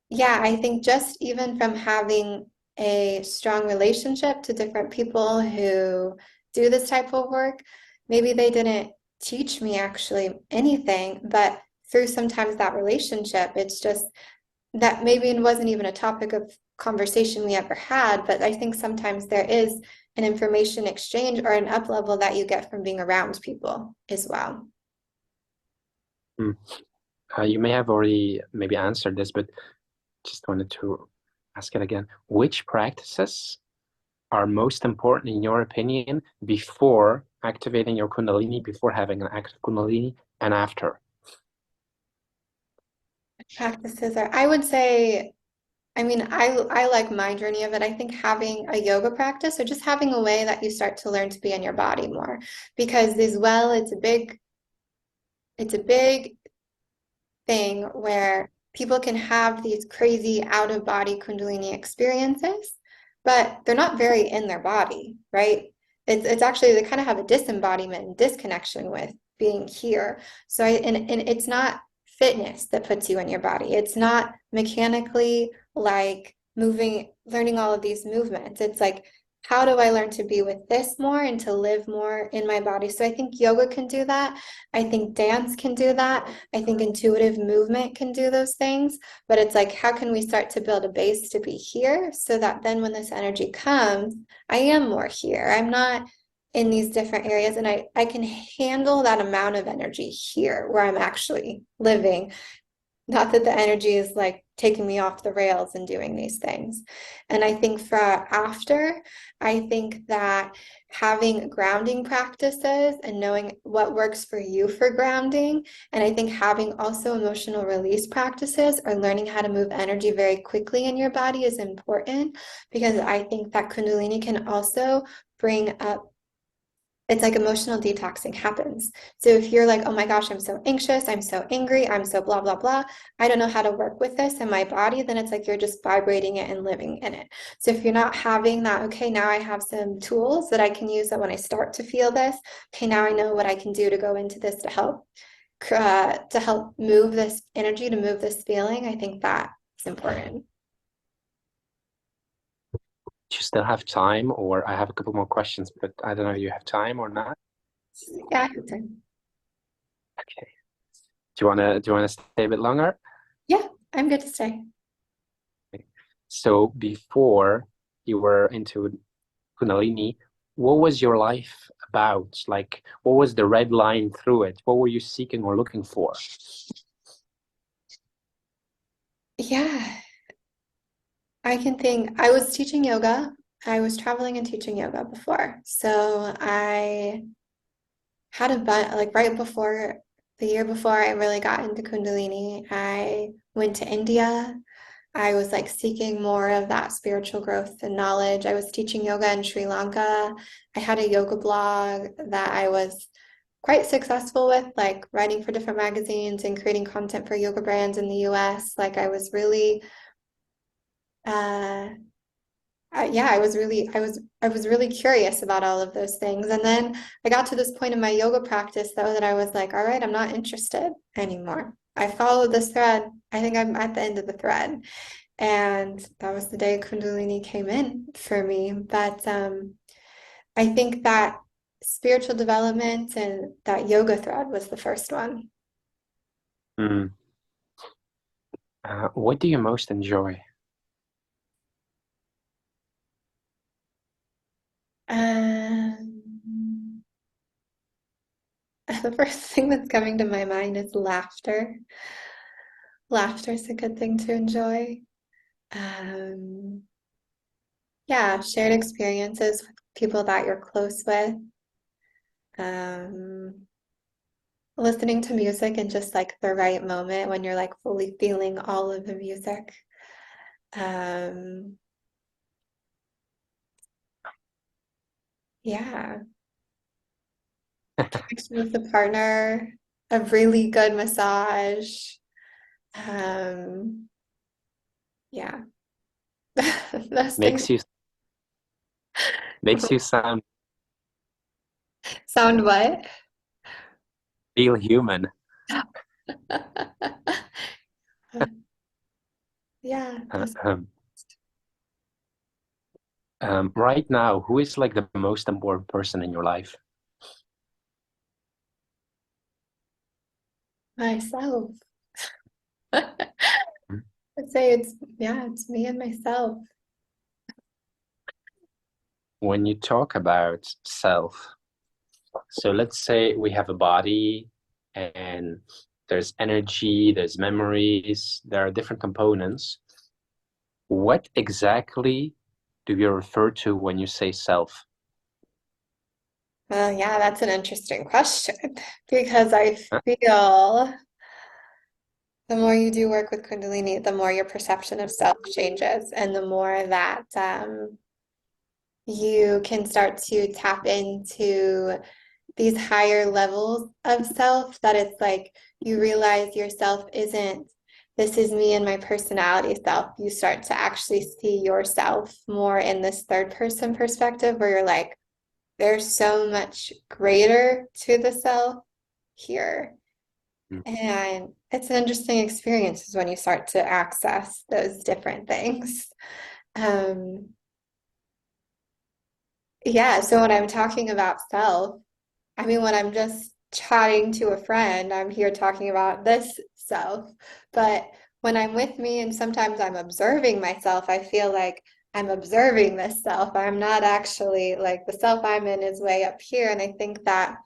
yeah, I think just even from having a strong relationship to different people who do this type of work, maybe they didn't teach me actually anything, but through sometimes that relationship, it's just that maybe it wasn't even a topic of conversation we ever had, but I think sometimes there is an information exchange or an up level that you get from being around people as well. Hmm. You may have already maybe answered this, but just wanted to ask it again. Which practices are most important in your opinion before activating your Kundalini, before having an active Kundalini, and after? Practices are, I would say, I mean, I like my journey of it. I think having a yoga practice or just having a way that you start to learn to be in your body more, because as well, it's a big thing where people can have these crazy out of body Kundalini experiences, but they're not very in their body, right? It's actually they kind of have a disembodiment and disconnection with being here. So and it's not fitness that puts you in your body. It's not mechanically like moving, learning all of these movements. It's like, how do I learn to be with this more and to live more in my body? So I think yoga can do that. I think dance can do that. I think intuitive movement can do those things, but it's like, how can we start to build a base to be here so that then when this energy comes, I am more here. I'm not in these different areas and I can handle that amount of energy here where I'm actually living. Not that the energy is like taking me off the rails and doing these things. And I think for after, I think that having grounding practices and knowing what works for you for grounding, and I think having also emotional release practices or learning how to move energy very quickly in your body is important because I think that Kundalini can also bring up it's like emotional detoxing happens. So if you're like, oh my gosh, I'm so anxious, I'm so angry, I'm so blah, blah, blah, I don't know how to work with this in my body, then it's like you're just vibrating it and living in it. So if you're not having that, okay, now I have some tools that I can use that when I start to feel this, okay, now I know what I can do to go into this to help move this energy, to move this feeling. I think that's important. Do you still have time, or I have a couple more questions, but I don't know if you have time or not. Yeah, I have time. Okay. Do you wanna stay a bit longer? Yeah, I'm good to stay. Okay. So before you were into Kundalini, what was your life about? Like, what was the red line through it? What were you seeking or looking for? Yeah, I can think I was teaching yoga. I was traveling and teaching yoga before. So I had a bunch, like right before the year before I really got into Kundalini, I went to India. I was like seeking more of that spiritual growth and knowledge. I was teaching yoga in Sri Lanka. I had a yoga blog that I was quite successful with, like writing for different magazines and creating content for yoga brands in the US. Like I was really, uh, yeah, I was really curious about all of those things. And then I got to this point in my yoga practice though that I was like, all right, I'm not interested anymore. I followed this thread. I think I'm at the end of the thread. And that was the day Kundalini came in for me. But I think that spiritual development and that yoga thread was the first one. Mm. What do you most enjoy? Um, the first thing that's coming to my mind is laughter. Laughter is a good thing to enjoy. Um, yeah, shared experiences with people that you're close with. Um, Listening to music in just like the right moment when you're like fully feeling all of the music. Um, yeah, connection with the partner, a really good massage. Um, yeah, those things Makes you makes you sound sound what? feel human. Yeah, Uh, those um, right now, who is like the most important person in your life? myself. I'd say it's yeah, it's me and myself. When you talk about self, so let's say we have a body and there's energy, there's memories, there are different components. What exactly do you refer to when you say self? Well, yeah, that's an interesting question because I Huh? feel the more you do work with Kundalini, the more your perception of self changes, and the more that you can start to tap into these higher levels of self, that it's like you realize yourself isn't, this is me and my personality self. You start to actually see yourself more in this third person perspective where you're like, there's so much greater to the self here. Mm. And it's an interesting experience is when you start to access those different things. Um, yeah, so when I'm talking about self, I mean, when I'm just chatting to a friend, I'm here talking about this self. But when I'm with me and sometimes I'm observing myself, I feel like I'm observing this self. I'm not actually like the self I'm in is way up here. And I think that,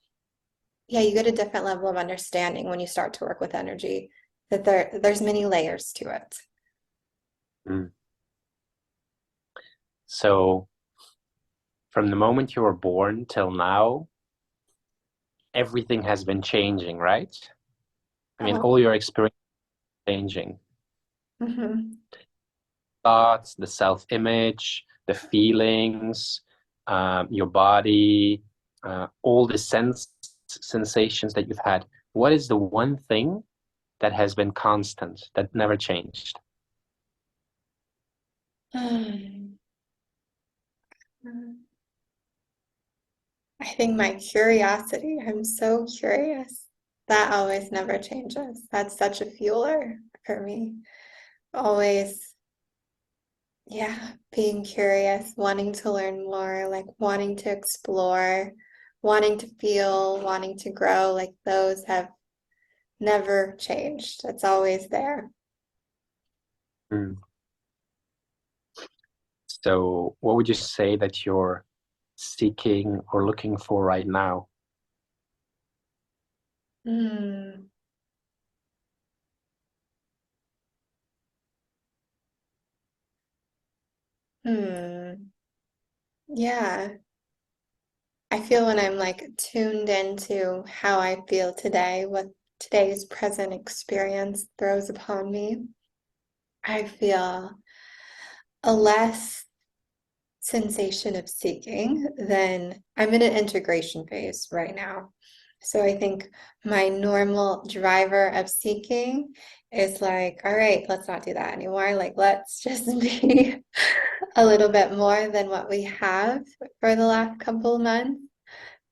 yeah, you get a different level of understanding when you start to work with energy, that there's many layers to it. Mm. So from the moment you were born till now, everything has been changing, right? I mean, Oh, all your experience changing. mhm. Thoughts, the self-image, the feelings, your body, all the sensations that you've had. What is the one thing that has been constant, that never changed? I think my curiosity, I'm so curious. That always never changes. That's such a fueler for me. Always, yeah, being curious, wanting to learn more, like wanting to explore, wanting to feel, wanting to grow, like those have never changed. It's always there. Mm. So what would you say that you're seeking or looking for right now? Hmm. Hmm. Yeah. I feel when I'm like tuned into how I feel today, what today's present experience throws upon me, I feel a less sensation of seeking than I'm in an integration phase right now. So I think my normal driver of seeking is like, all right, let's not do that anymore. Like, let's just be a little bit more than what we have for the last couple of months,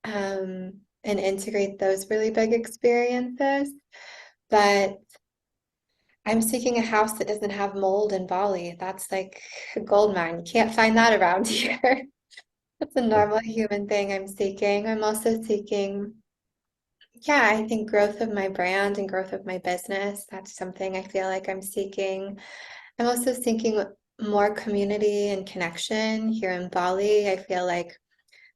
and integrate those really big experiences. But I'm seeking a house that doesn't have mold in Bali. That's like a gold mine. You can't find that around here. That's a normal human thing I'm seeking. I'm also seeking, yeah, I think growth of my brand and growth of my business. That's something I feel like I'm seeking. I'm also seeking more community and connection here in Bali. I feel like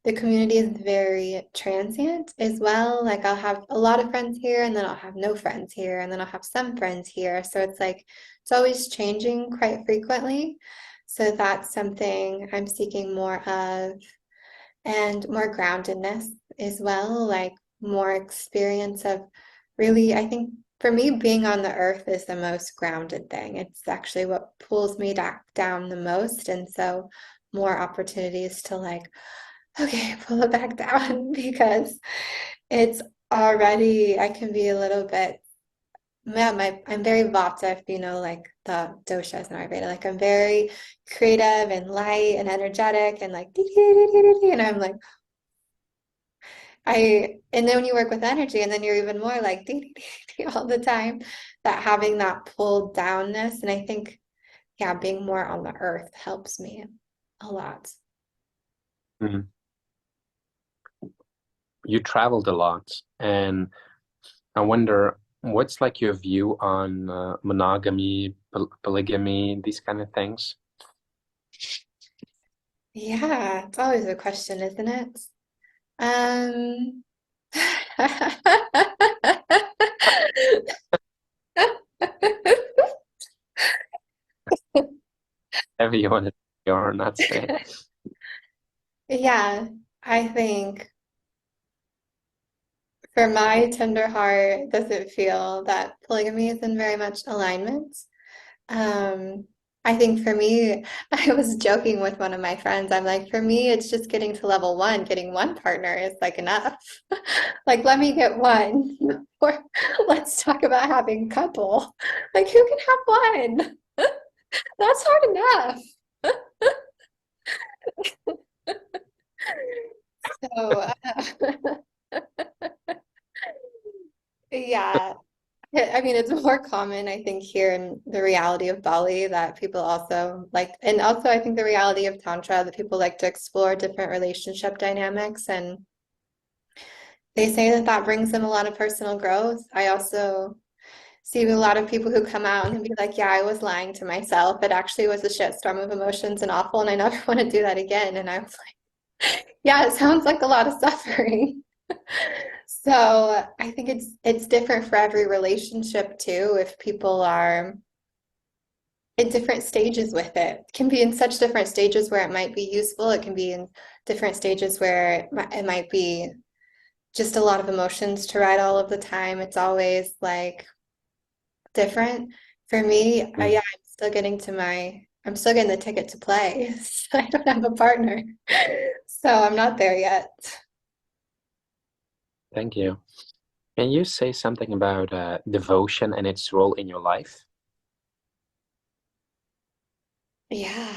the community is very transient as well. Like I'll have a lot of friends here and then I'll have no friends here and then I'll have some friends here. So it's like it's always changing quite frequently. So that's something I'm seeking more of, and more groundedness as well, like more experience of really, I think for me, being on the earth is the most grounded thing. It's actually what pulls me down the most. And so more opportunities to like, okay, pull it back down because it's already, I can be a little bit, yeah, I'm very Vata, if you know, like the doshas in Ayurveda. Like I'm very creative and light and energetic and like, and I'm like, and then when you work with energy, and then you're even more like all the time, that having that pulled downness. And I think, yeah, being more on the earth helps me a lot. Mhm. You traveled a lot, and I wonder what's like your view on monogamy, polygamy, these kind of things. Yeah, it's always a question, isn't it? Um, Whatever you want to or not say. yeah, I think for my tender heart, does it feel that polygamy is in very much alignment? Um, I think for me, I was joking with one of my friends. I'm like, for me, it's just getting to level one. Getting one partner is like enough. Like, let me get one, or let's talk about having a couple. Like, who can have one? That's hard enough. So, yeah, I mean, it's more common, I think, here in the reality of Bali that people also like, and also I think the reality of Tantra that people like to explore different relationship dynamics, and they say that that brings them a lot of personal growth. I also see a lot of people who come out and be like, yeah, I was lying to myself. It actually was a shitstorm of emotions and awful, and I never want to do that again. And I was like, yeah, it sounds like a lot of suffering. So I think it's different for every relationship too. If people are in different stages with it, it can be in such different stages where it might be useful. It can be in different stages where it might be just a lot of emotions to ride all of the time. It's always like different. For me, Mm, yeah, I'm still getting the ticket to play. So I don't have a partner. So I'm not there yet. thank you. Can you say something about devotion and its role in your life? Yeah.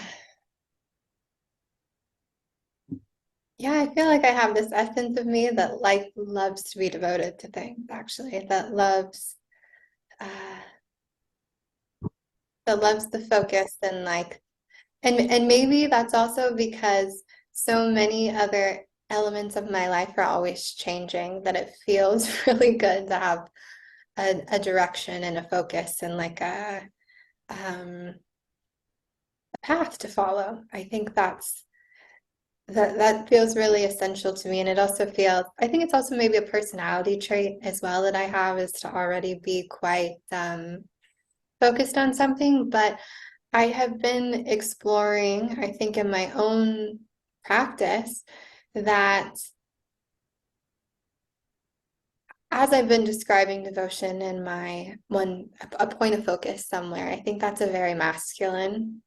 Yeah, I feel like I have this essence of me that like loves to be devoted to things, actually, uh that loves the focus and like and maybe that's also because so many other elements of my life are always changing that it feels really good to have a direction and a focus and like a path to follow. I think that feels really essential to me. And it also feels, I think it's also maybe a personality trait as well that I have, is to already be quite focused on something. But I have been exploring, I think, in my own practice, that as I've been describing devotion in my a point of focus somewhere, I think that's a very masculine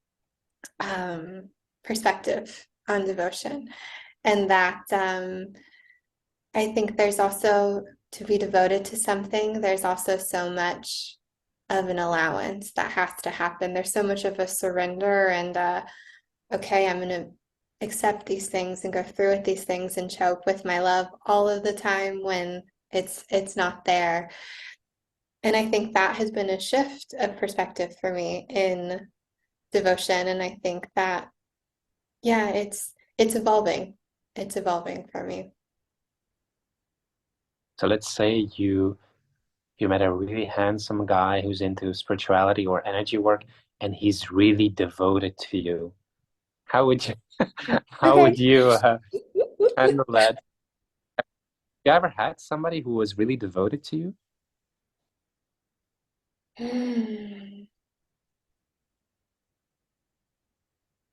um, perspective on devotion. And that I think there's also to be devoted to something, there's also so much of an allowance that has to happen. There's so much of a surrender and okay, I'm going to accept these things and go through with these things and show up with my love all of the time when it's not there. And I think that has been a shift of perspective for me in devotion. And I think that, yeah, it's evolving. It's evolving for me. So let's say you met a really handsome guy who's into spirituality or energy work, and he's really devoted to you. How would you how Okay. would you handle that? You ever had somebody who was really devoted to you?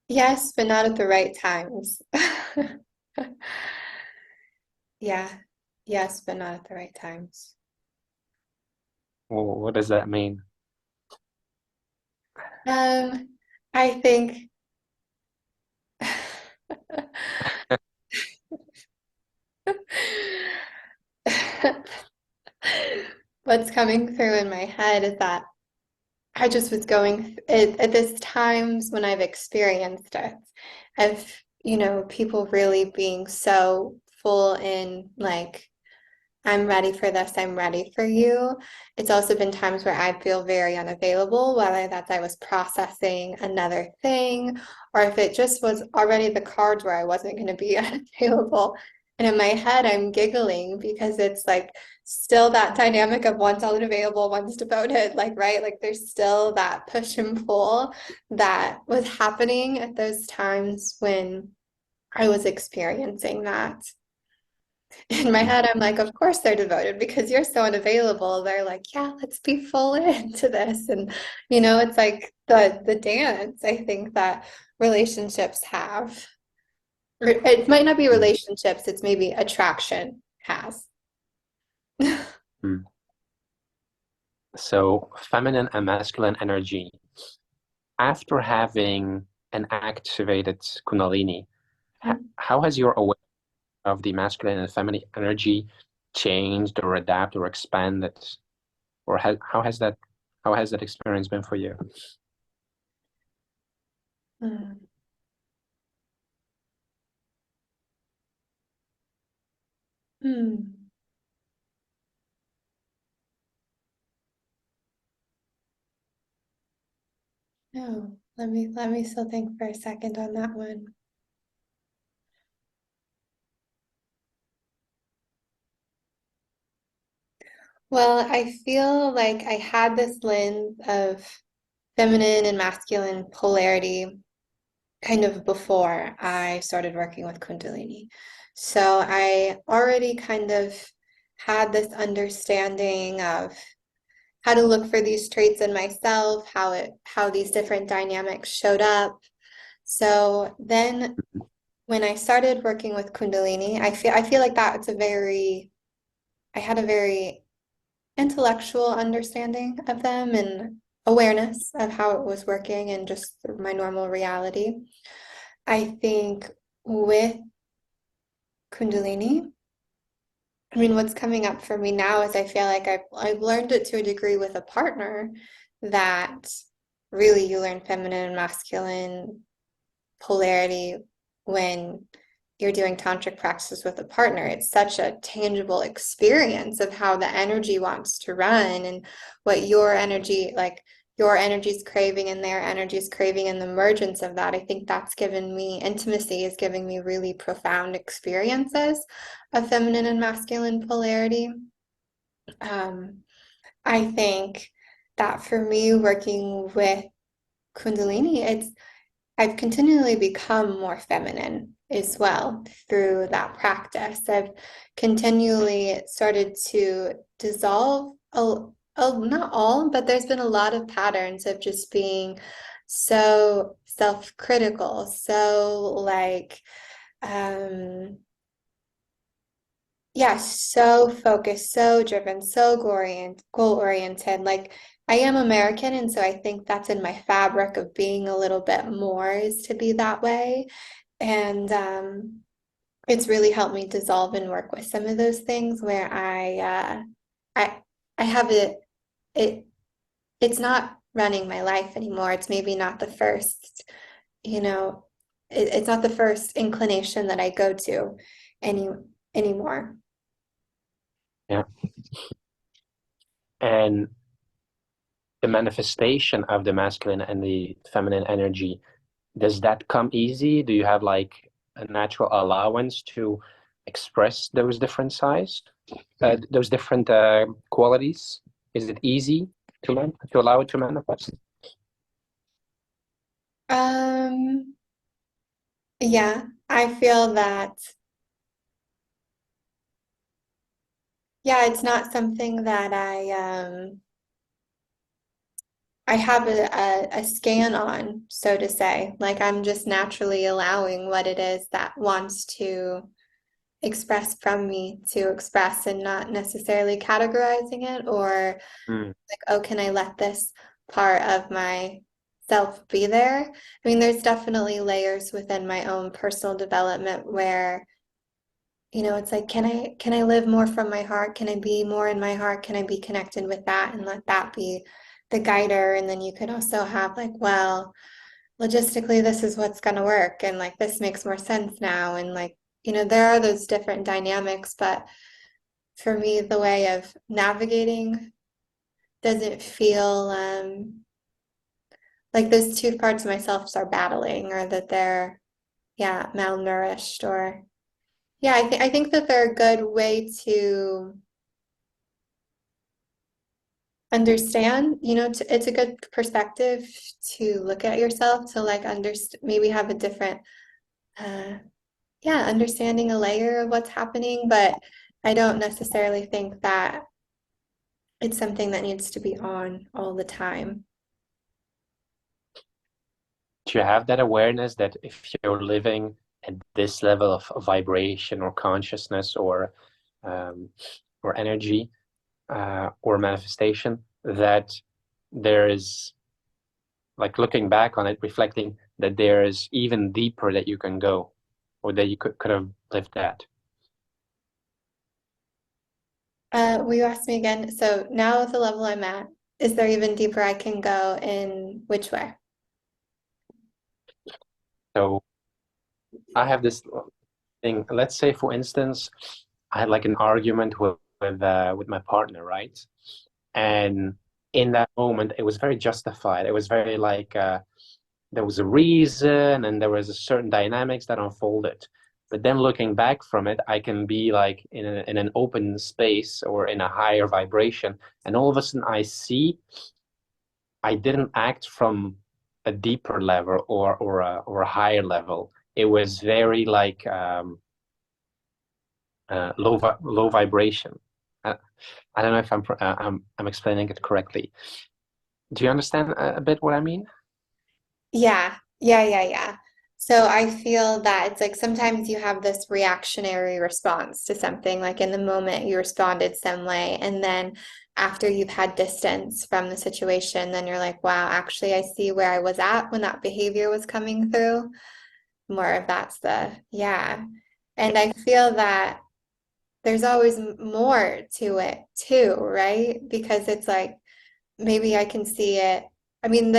Yes, but not at the right times. Yeah. Yes, but not at the right times. Well, what does that mean? Um, I think what's coming through in my head is that I just was going at this times when I've experienced it of, people really being so full in like I'm ready for this, I'm ready for you. It's also been times where I feel very unavailable, whether that's I was processing another thing or if it just was already the cards where I wasn't going to be unavailable. And in my head, I'm giggling because it's like still that dynamic of one's unavailable, one's devoted, like, right? Like there's still that push and pull that was happening at those times when I was experiencing that. In my head, I'm like, of course they're devoted because you're so unavailable. They're like, yeah, let's be full into this. And it's like the dance I think that relationships have. It might not be Mm. relationships, it's maybe attraction has. Mm. So feminine and masculine energy. After having an activated Kundalini, how has your awareness of the masculine and feminine energy changed or adapted or expanded? Or how has that experience been for you? Hmm. Hmm. No, let me still think for a second on that one. Well, I feel like I had this lens of feminine and masculine polarity kind of before I started working with Kundalini. So I already kind of had this understanding of how to look for these traits in myself, how these different dynamics showed up. So then when I started working with Kundalini, I feel like I had a very intellectual understanding of them and awareness of how it was working and just my normal reality. I think with Kundalini, I mean, what's coming up for me now is I feel like I've learned it to a degree with a partner that really you learn feminine and masculine polarity when you're doing tantric practices with a partner. It's such a tangible experience of how the energy wants to run and what your energy's craving and their energy's craving and the emergence of that. I think that's given me intimacy is giving me really profound experiences of feminine and masculine polarity. Um, I think that for me, working with Kundalini, I've continually become more feminine as well through that practice. I've continually started to dissolve, not all, but there's been a lot of patterns of just being so self-critical, so like, um, yeah, so focused, so driven, so goal oriented. Like I am American, and so I think that's in my fabric of being a little bit more is to be that way. And it's really helped me dissolve and work with some of those things where I I have it it's not running my life anymore. It's maybe not the first, you know, it's not the first inclination that I go to any anymore. Yeah. And the manifestation of the masculine and the feminine energy, does that come easy? Do you have like a natural allowance to express those different sides, those different qualities? Is it easy to allow it to manifest? Um, yeah, I feel that, yeah, it's not something that I have a scan on, so to say. Like I'm just naturally allowing what it is that wants to express from me to express and not necessarily categorizing it or Mm, like, oh, can I let this part of myself be there? I mean, there's definitely layers within my own personal development where, it's like, can I live more from my heart? Can I be more in my heart? Can I be connected with that and let that be the guider? And then you could also have like, well, logistically, this is what's going to work. And like, this makes more sense now. And like, there are those different dynamics, but for me, the way of navigating doesn't feel like those two parts of myself are battling or that they're, yeah, malnourished or, yeah, I think that they're a good way to understand, it's a good perspective to look at yourself to like understand, maybe have a different, uh, yeah, understanding a layer of what's happening, but I don't necessarily think that it's something that needs to be on all the time. do you have that awareness that if you're living at this level of vibration or consciousness um, or energy or manifestation, that there is, like looking back on it, reflecting that there is even deeper that you can go, or that you could have lived at? Will you ask me again? So now at the level I'm at, is there even deeper I can go in which way? So I have this thing. Let's say, for instance, I had like an argument with my partner, right? And in that moment, it was very justified. It was very like there was a reason, and there was a certain dynamics that unfolded. But then looking back from it, I can be like in an open space or in a higher vibration, and all of a sudden I see I didn't act from a deeper level or a higher level. It was very like low vibration. Uh, I don't know if I'm explaining it correctly. Do you understand a bit what I mean? Yeah, yeah. So I feel that it's like sometimes you have this reactionary response to something, like in the moment you responded some way, and then after you've had distance from the situation, then you're like, wow, actually, I see where I was at when that behavior was coming through. More of that's yeah. And I feel that there's always more to it too, right? Because it's like maybe I can see it. I mean,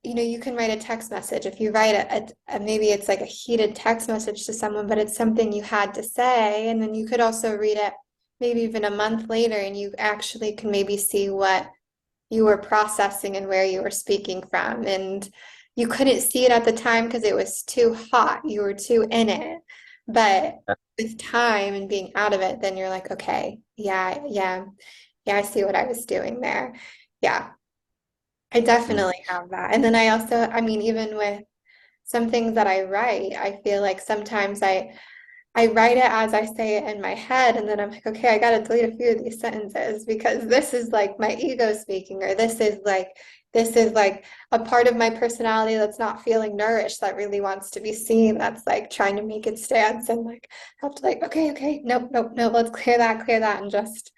you can write a text message. If you write maybe it's like a heated text message to someone, but it's something you had to say, and then you could also read it maybe even a month later, and you actually can maybe see what you were processing and where you were speaking from. And you couldn't see it at the time because it was too hot. You were too in it. But with time and being out of it, then you're like, okay, yeah, I see what I was doing there. Yeah, I Mm. definitely have that. And then I also, I mean, even with some things that I write, I feel like sometimes I write it as I say it in my head, and then I'm like, okay, I got to delete a few of these sentences because this is like my ego speaking, or this is like a part of my personality that's not feeling nourished, that really wants to be seen, that's like trying to make its stance, and like have to like, okay, nope, let's clear that, and just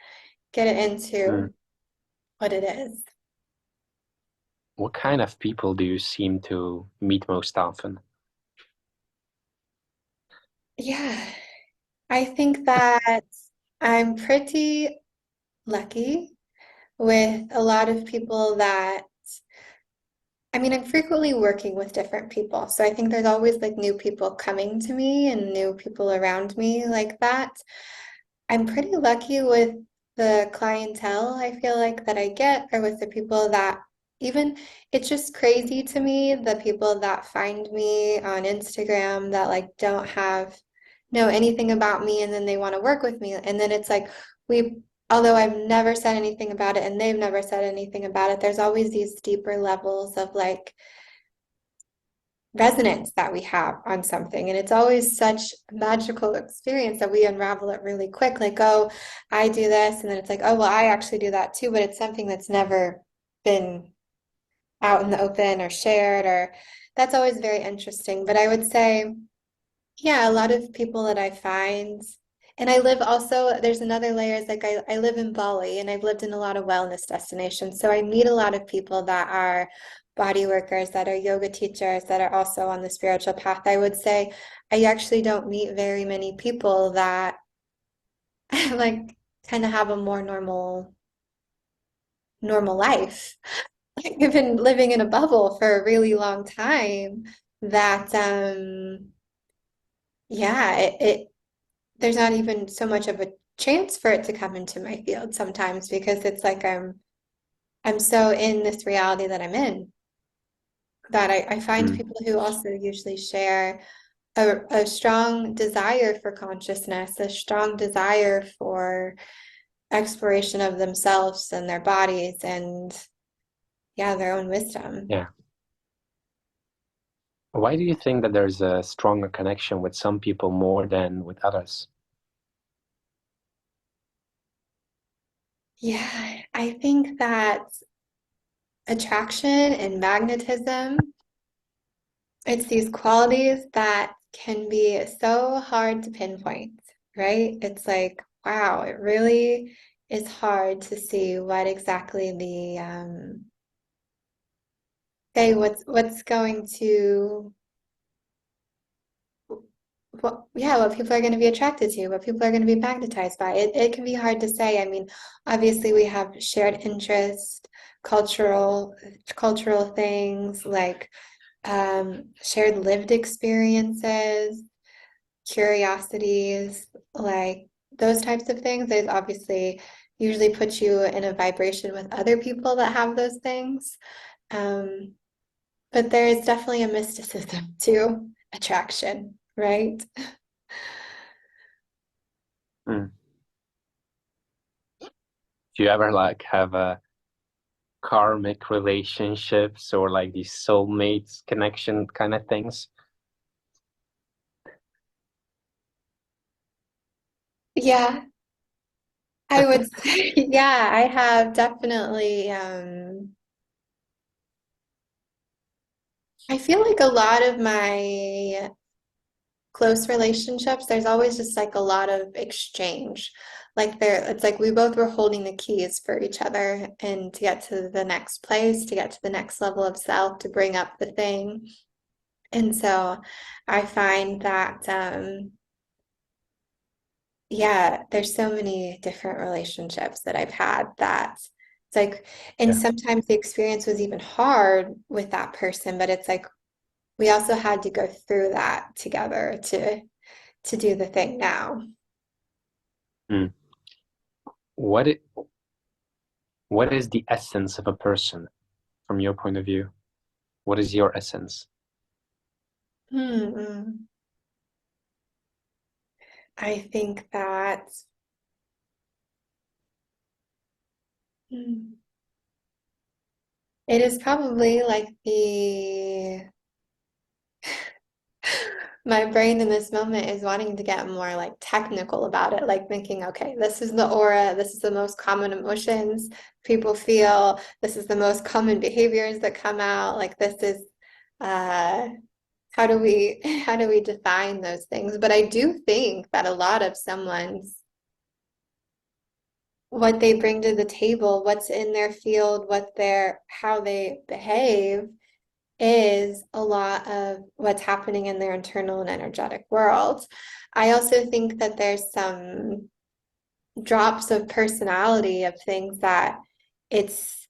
get it Mm. into what it is. What kind of people do you seem to meet most often? Yeah, I think that I'm pretty lucky with a lot of people that, I mean, I'm frequently working with different people. So I think there's always like new people coming to me and new people around me like that. I'm pretty lucky with the clientele I feel like that I get, or with the people that even, it's just crazy to me, the people that find me on Instagram that like don't have know anything about me and then they want to work with me. And then it's like we, although I've never said anything about it and they've never said anything about it, there's always these deeper levels of like resonance that we have on something. And it's always such a magical experience that we unravel it really quick. Like, oh, I do this. And then it's like, oh, well, I actually do that too. But it's something that's never been out in the open or shared, or that's always very interesting. But I would say, yeah, a lot of people that I find, and I live also, there's another layer, is like I live in Bali and I've lived in a lot of wellness destinations. So I meet a lot of people that are body workers, that are yoga teachers, that are also on the spiritual path. I would say I actually don't meet very many people that like kind of have a more normal life. Like, I've been living in a bubble for a really long time that yeah, there's not even so much of a chance for it to come into my field sometimes because it's like I'm so in this reality that I'm in that I find Mm. people who also usually share a strong desire for consciousness, a strong desire for exploration of themselves and their bodies and yeah, their own wisdom. Yeah. Why do you think that there's a stronger connection with some people more than with others? Yeah, I think that attraction and magnetism, it's these qualities that can be so hard to pinpoint, right? It's like, wow, it really is hard to see what exactly the say what's going to what people are going to be attracted to, what people are going to be magnetized by. It can be hard to say. I mean, obviously we have shared interest, cultural things like shared lived experiences, curiosities, like those types of things. There's obviously usually put you in a vibration with other people that have those things. Um, but there is definitely a mysticism to attraction, right? Mm. Do you ever like have a karmic relationships or like these soulmates connection kind of things? Yeah, I would say, yeah, I have definitely, I feel like a lot of my close relationships, there's always just like a lot of exchange. Like it's like we both were holding the keys for each other and to get to the next place, to get to the next level of self, to bring up the thing. And so I find that, yeah, there's so many different relationships that I've had that it's like, and Yeah. sometimes the experience was even hard with that person, but it's like we also had to go through that together to do the thing now. Mm. What it, what is the essence of a person from your point of view? What is your essence? Hmm. I think that hmm, it is probably like the my brain in this moment is wanting to get more like technical about it, like thinking, okay, this is the aura, this is the most common emotions people feel, this is the most common behaviors that come out, like this is uh how do we how do we define those things? But I do think that a lot of someone's what they bring to the table, what's in their field, what their how they behave is a lot of what's happening in their internal and energetic world. I also think that there's some drops of personality of things that it's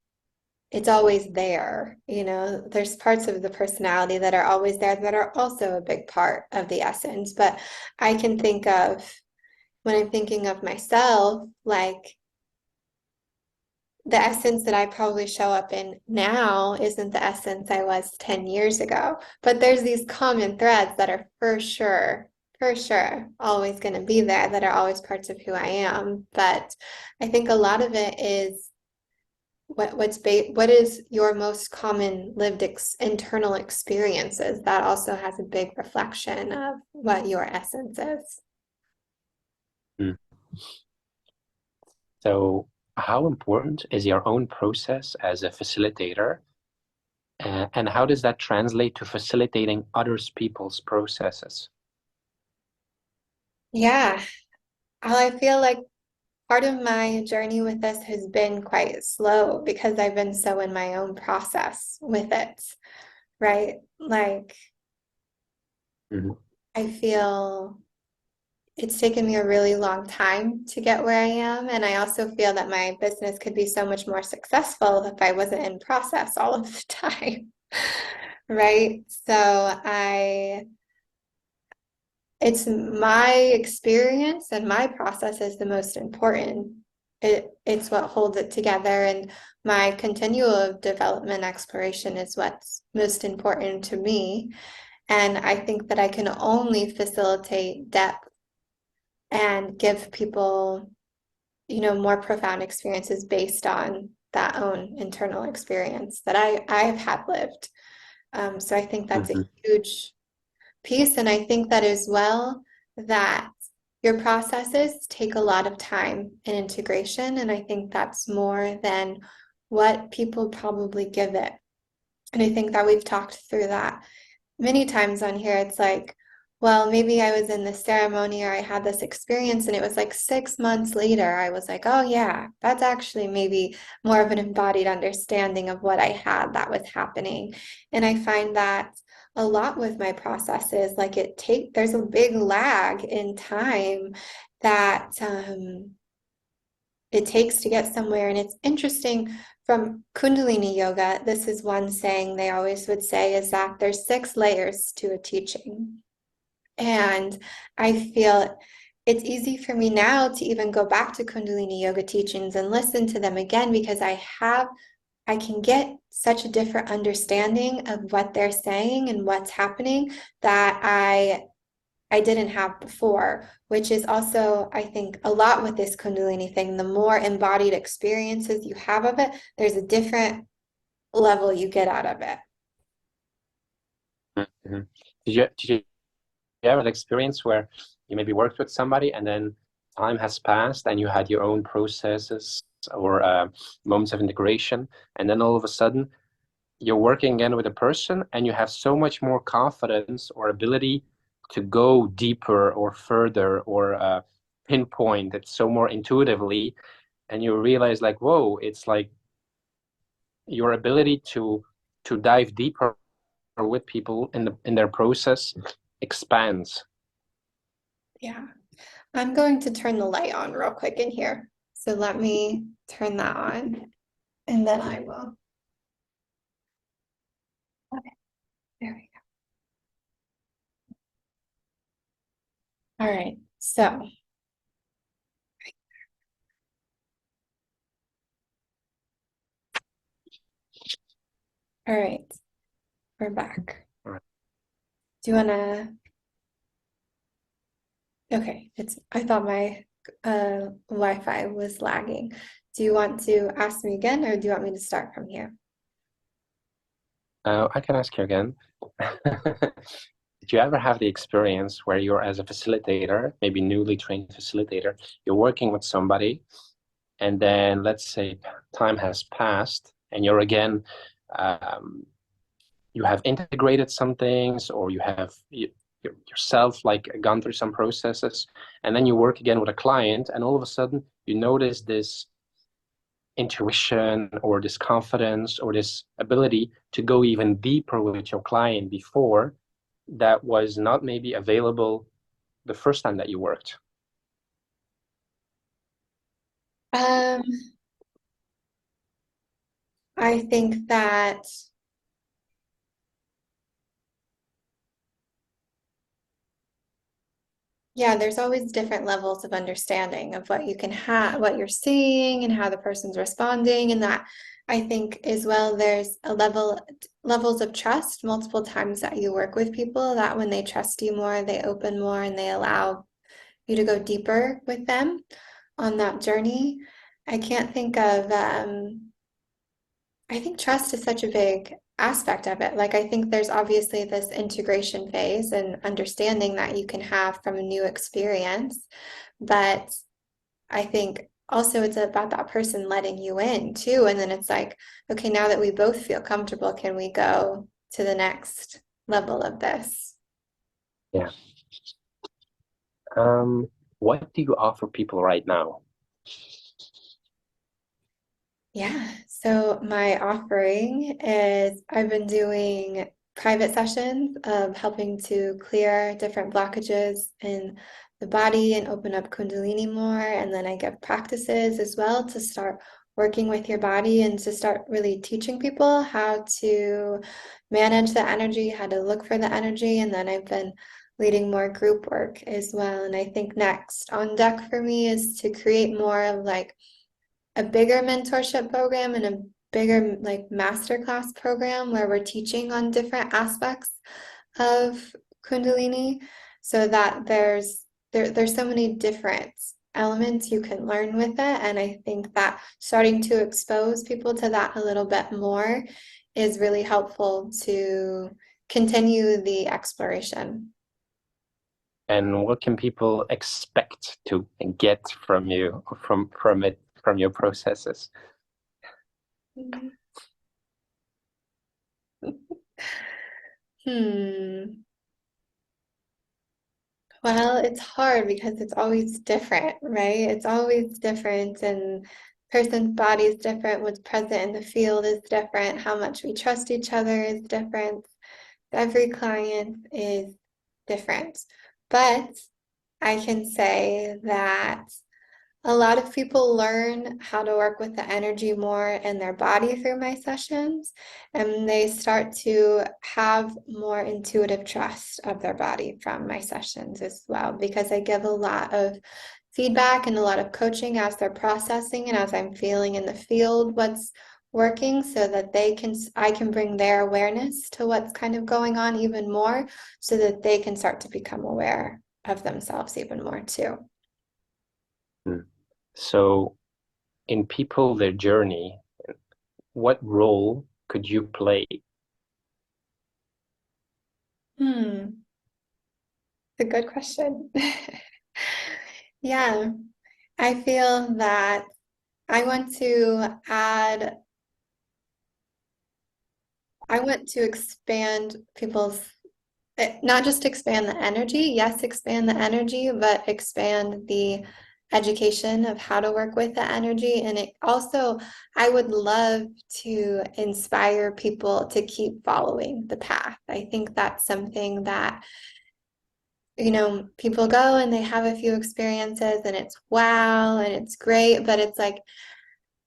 it's always there. There's parts of the personality that are always there that are also a big part of the essence. But I can think of, when I'm thinking of myself, like the essence that I probably show up in now isn't the essence I was 10 years ago. But there's these common threads that are for sure, always going to be there, that are always parts of who I am. But I think a lot of it is what is your most common lived internal experiences. That also has a big reflection of what your essence is. Mm. So how important is your own process as a facilitator? And how does that translate to facilitating others people's processes? Yeah, I feel like part of my journey with this has been quite slow because I've been so in my own process with it, right? Like, Mhm. I feel it's taken me a really long time to get where I am. And I also feel that my business could be so much more successful if I wasn't in process all of the time. Right? It's my experience and my process is the most important. It's what holds it together, and my continual development exploration is what's most important to me. And I think that I can only facilitate depth and give people, more profound experiences based on that own internal experience that I have had lived. So I think that's a Mhm. huge piece. And I think that as well, that your processes take a lot of time and integration. And I think that's more than what people probably give it. And I think that we've talked through that many times on here. It's like, well, maybe I was in this ceremony or I had this experience, and it was like 6 months later, I was like, oh, yeah, that's actually maybe more of an embodied understanding of what I had that was happening. And I find that a lot with my processes, like there's a big lag in time that it takes to get somewhere. And it's interesting from Kundalini yoga, this is one saying they always would say, is that there's 6 layers to a teaching. And I feel it's easy for me now to even go back to Kundalini yoga teachings and listen to them again, because I can get such a different understanding of what they're saying and what's happening that I didn't have before, which is also, I think, a lot with this Kundalini thing. The more embodied experiences you have of it, there's a different level you get out of it. Mhm. Did you have an experience where you maybe worked with somebody and then time has passed and you had your own processes or moments of integration, and then all of a sudden you're working again with a person and you have so much more confidence or ability to go deeper or further or pinpoint it so more intuitively, and you realize like, whoa, it's like your ability to dive deeper with people in their process expands. Yeah. I'm going to turn the light on real quick in here. So let me turn that on and then I will. Okay, there we go. All right. All right, we're back. Do you want to? Okay, I thought my Wi-Fi was lagging. Do you want to ask me again, or do you want me to start from here? I can ask you again. Did you ever have the experience where you're, as a facilitator, maybe newly trained facilitator, you're working with somebody, and then let's say time has passed, and you're again, um, you have integrated some things, or you have yourself like gone through some processes, and then you work again with a client, and all of a sudden you notice this intuition or this confidence or this ability to go even deeper with your client before that was not maybe available the first time that you worked? Um, I think that, yeah, there's always different levels of understanding of what you can have, what you're seeing, and how the person's responding. And that I think as well, there's levels of trust multiple times that you work with people, that when they trust you more, they open more and they allow you to go deeper with them on that journey. I can't think of, I think trust is such a big aspect of it. Like, I think there's obviously this integration phase and understanding that you can have from a new experience. But I think also it's about that person letting you in too. And then it's like, okay, now that we both feel comfortable, can we go to the next level of this? Yeah. What do you offer people right now? Yeah, so my offering is I've been doing private sessions of helping to clear different blockages in the body and open up Kundalini more. And then I give practices as well to start working with your body and to start really teaching people how to manage the energy, how to look for the energy. And then I've been leading more group work as well. And I think next on deck for me is to create more of like a bigger mentorship program and a bigger like masterclass program where we're teaching on different aspects of Kundalini, so that there's so many different elements you can learn with it. And I think that starting to expose people to that a little bit more is really helpful to continue the exploration. And what can people expect to get from you, from your processes? Hmm. Well, it's hard because it's always different, right? It's always different, and person's body is different. What's present in the field is different. How much we trust each other is different. Every client is different. But I can say that a lot of people learn how to work with the energy more in their body through my sessions, and they start to have more intuitive trust of their body from my sessions as well, because I give a lot of feedback and a lot of coaching as they're processing and as I'm feeling in the field what's working, so that I can bring their awareness to what's kind of going on even more, so that they can start to become aware of themselves even more too. Hmm. So, in people, their journey, what role could you play? Hmm. It's a good question. Yeah, I feel that I want to add, I want to expand people's, not just expand the energy, yes, expand the energy, but expand the education of how to work with the energy. And it also, I would love to inspire people to keep following the path. I think that's something that people go and they have a few experiences and it's wow and it's great, but it's like,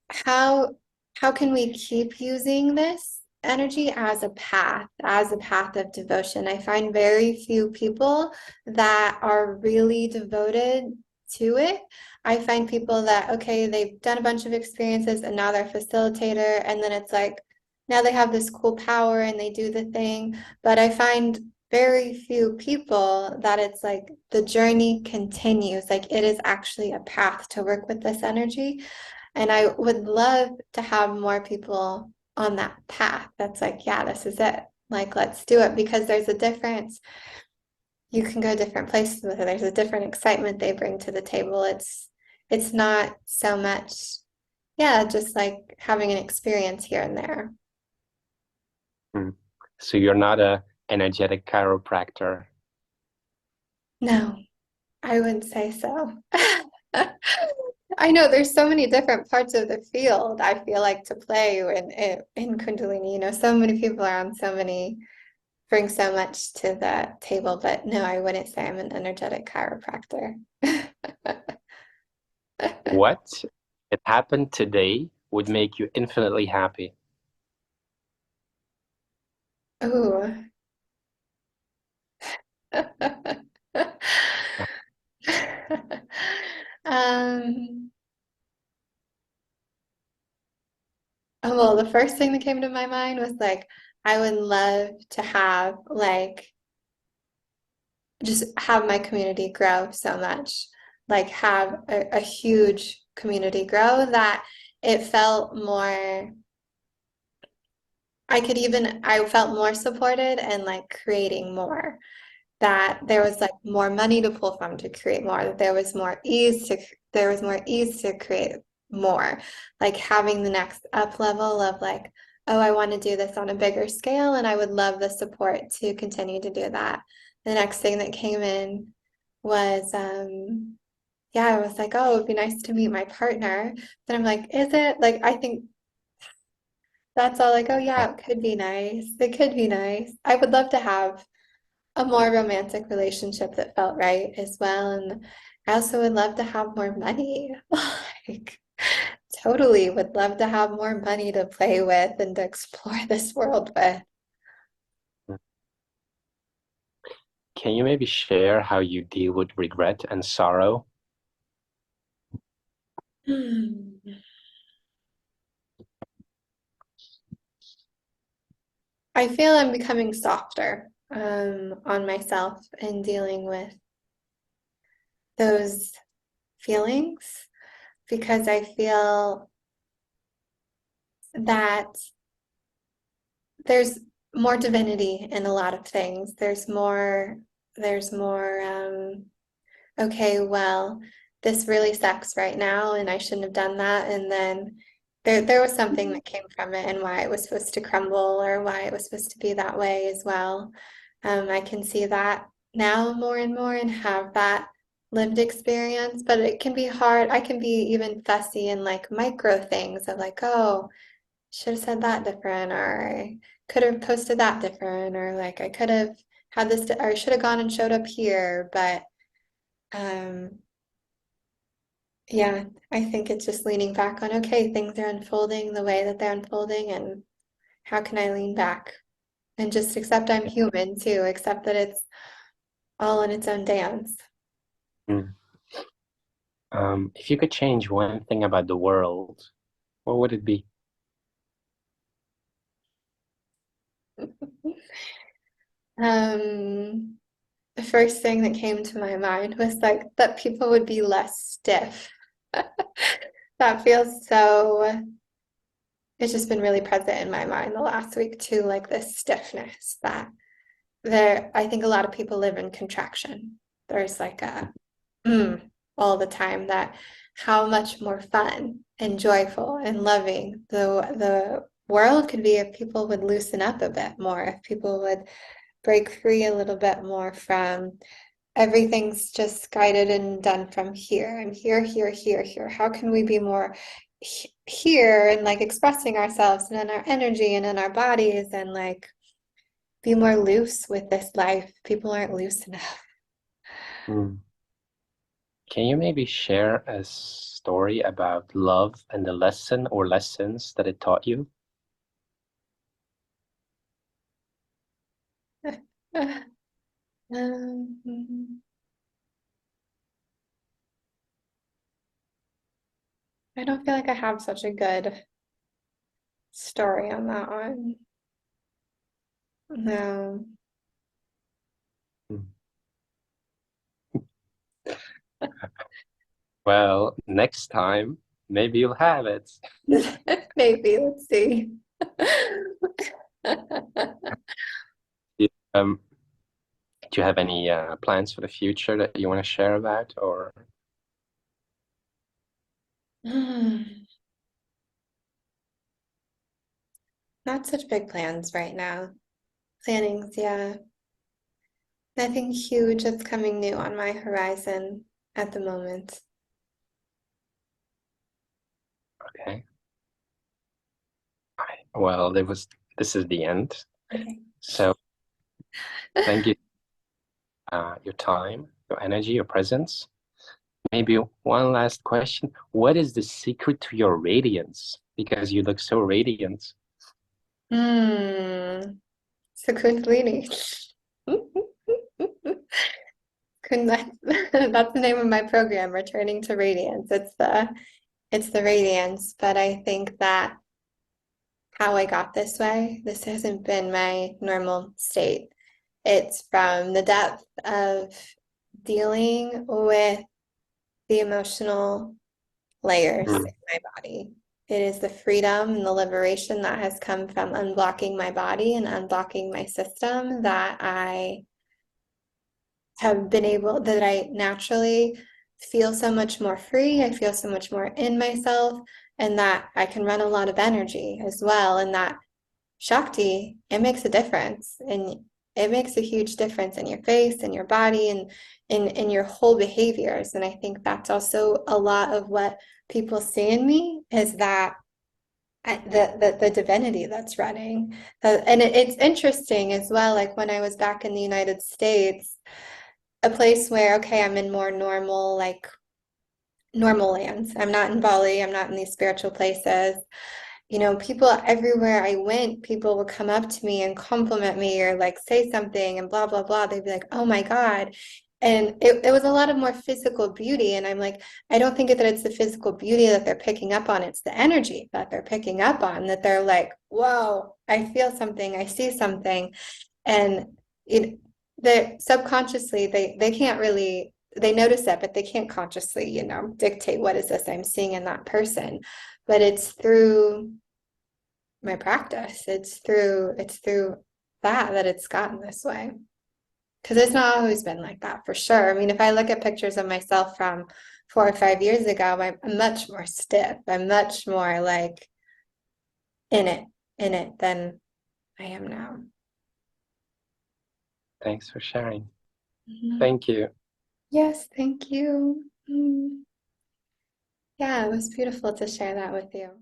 how how can we keep using this energy as a path of devotion? I find very few people that are really devoted to it. I find people that, okay, they've done a bunch of experiences and now they're a facilitator, and then it's like now they have this cool power and they do the thing. But I find very few people that it's like the journey continues, like it is actually a path to work with this energy. And I would love to have more people on that path that's like, yeah, this is it. Like, let's do it, because there's a difference. You can go different places with it. There's a different excitement they bring to the table. It's not so much, yeah, just like having an experience here and there. Hmm. So you're not a energetic chiropractor. No, I wouldn't say so. I know there's so many different parts of the field I feel like to play in Kundalini. You know, so many people are on so many, bring so much to the table, but no, I wouldn't say I'm an energetic chiropractor. What, if it happened today, would make you infinitely happy? Ooh. Um, oh, well, the first thing that came to my mind was like, I would love to have like just have my community grow so much, like have a huge community grow that it felt more, I felt more supported and like creating more, that there was like more money to pull from to create more, that there was more ease to create more, like having the next up level of like, oh, I want to do this on a bigger scale and I would love the support to continue to do that. The next thing that came in was yeah, I was like, oh, it'd be nice to meet my partner. Then I'm like, is it? Like, I think that's all like, oh yeah, it could be nice. It could be nice. I would love to have a more romantic relationship that felt right as well. And I also would love to have more money. Like, totally would love to have more money to play with and to explore this world with. Can you maybe share how you deal with regret and sorrow? Hmm. I feel I'm becoming softer on myself and dealing with those feelings because I feel that there's more divinity in a lot of things. There's more, okay, well, this really sucks right now, and I shouldn't have done that. And then there was something that came from it and why it was supposed to crumble or why it was supposed to be that way as well. I can see that now more and more and have that lived experience, but it can be hard. I can be even fussy in like micro things of like, oh, should have said that different, or I could have posted that different, or like I could have had this, or I should have gone and showed up here. But um, yeah, I think it's just leaning back on, okay, things are unfolding the way that they're unfolding, and how can I lean back and just accept I'm human too, accept that it's all in its own dance. Mm. If you could change one thing about the world, what would it be? Um, the first thing that came to my mind was like that people would be less stiff. That feels so, it's just been really present in my mind the last week too, like this stiffness that I think a lot of people live in contraction. There's like a mm, all the time that how much more fun and joyful and loving the world could be if people would loosen up a bit more, if people would break free a little bit more from everything's just guided and done from here. I'm here, here, here, here. How can we be more here and like expressing ourselves and in our energy and in our bodies and like be more loose with this life? People aren't loose enough. Mm. Can you maybe share a story about love and the lesson or lessons that it taught you? Um, I don't feel like I have such a good story on that one. No. Mm. Well, next time, maybe you'll have it. Maybe, let's see. Yeah, do you have any plans for the future that you want to share about, or? Not such big plans right now. Plannings, yeah. Nothing huge that's coming new on my horizon at the moment. Okay. Well, this is the end. Okay. So thank you, your time, your energy, your presence. Maybe one last question. What is the secret to your radiance? Because you look so radiant. So Kundalini. That's the name of my program, Returning to Radiance. It's the radiance, but I think that how I got this way, this hasn't been my normal state. It's from the depth of dealing with the emotional layers in Mm. my body. It is the freedom and the liberation that has come from unblocking my body and unblocking my system that I have been able, that I naturally feel so much more free. I feel so much more in myself, and that I can run a lot of energy as well. And that Shakti, it makes a difference. And it makes a huge difference in your face and your body and in your whole behaviors. And I think that's also a lot of what people see in me is that the divinity that's running. And it's interesting as well, like when I was back in the United States, a place where, okay, I'm in more normal, like normal lands. I'm not in Bali, I'm not in these spiritual places. You know, people everywhere I went, people would come up to me and compliment me or like say something and blah, blah, blah. They'd be like, oh my God. And it was a lot of more physical beauty. And I'm like, I don't think that it's the physical beauty that they're picking up on. It's the energy that they're picking up on, that they're like, whoa, I feel something, I see something. And it, they subconsciously, they can't really, they notice that, but they can't consciously, dictate what is this I'm seeing in that person. But it's through my practice. It's through that it's gotten this way. Because it's not always been like that for sure. I mean, if I look at pictures of myself from 4 or 5 years ago, I'm much more stiff. I'm much more like in it than I am now. Thanks for sharing. Mhm. Thank you. Yes, thank you. Yeah, it was beautiful to share that with you.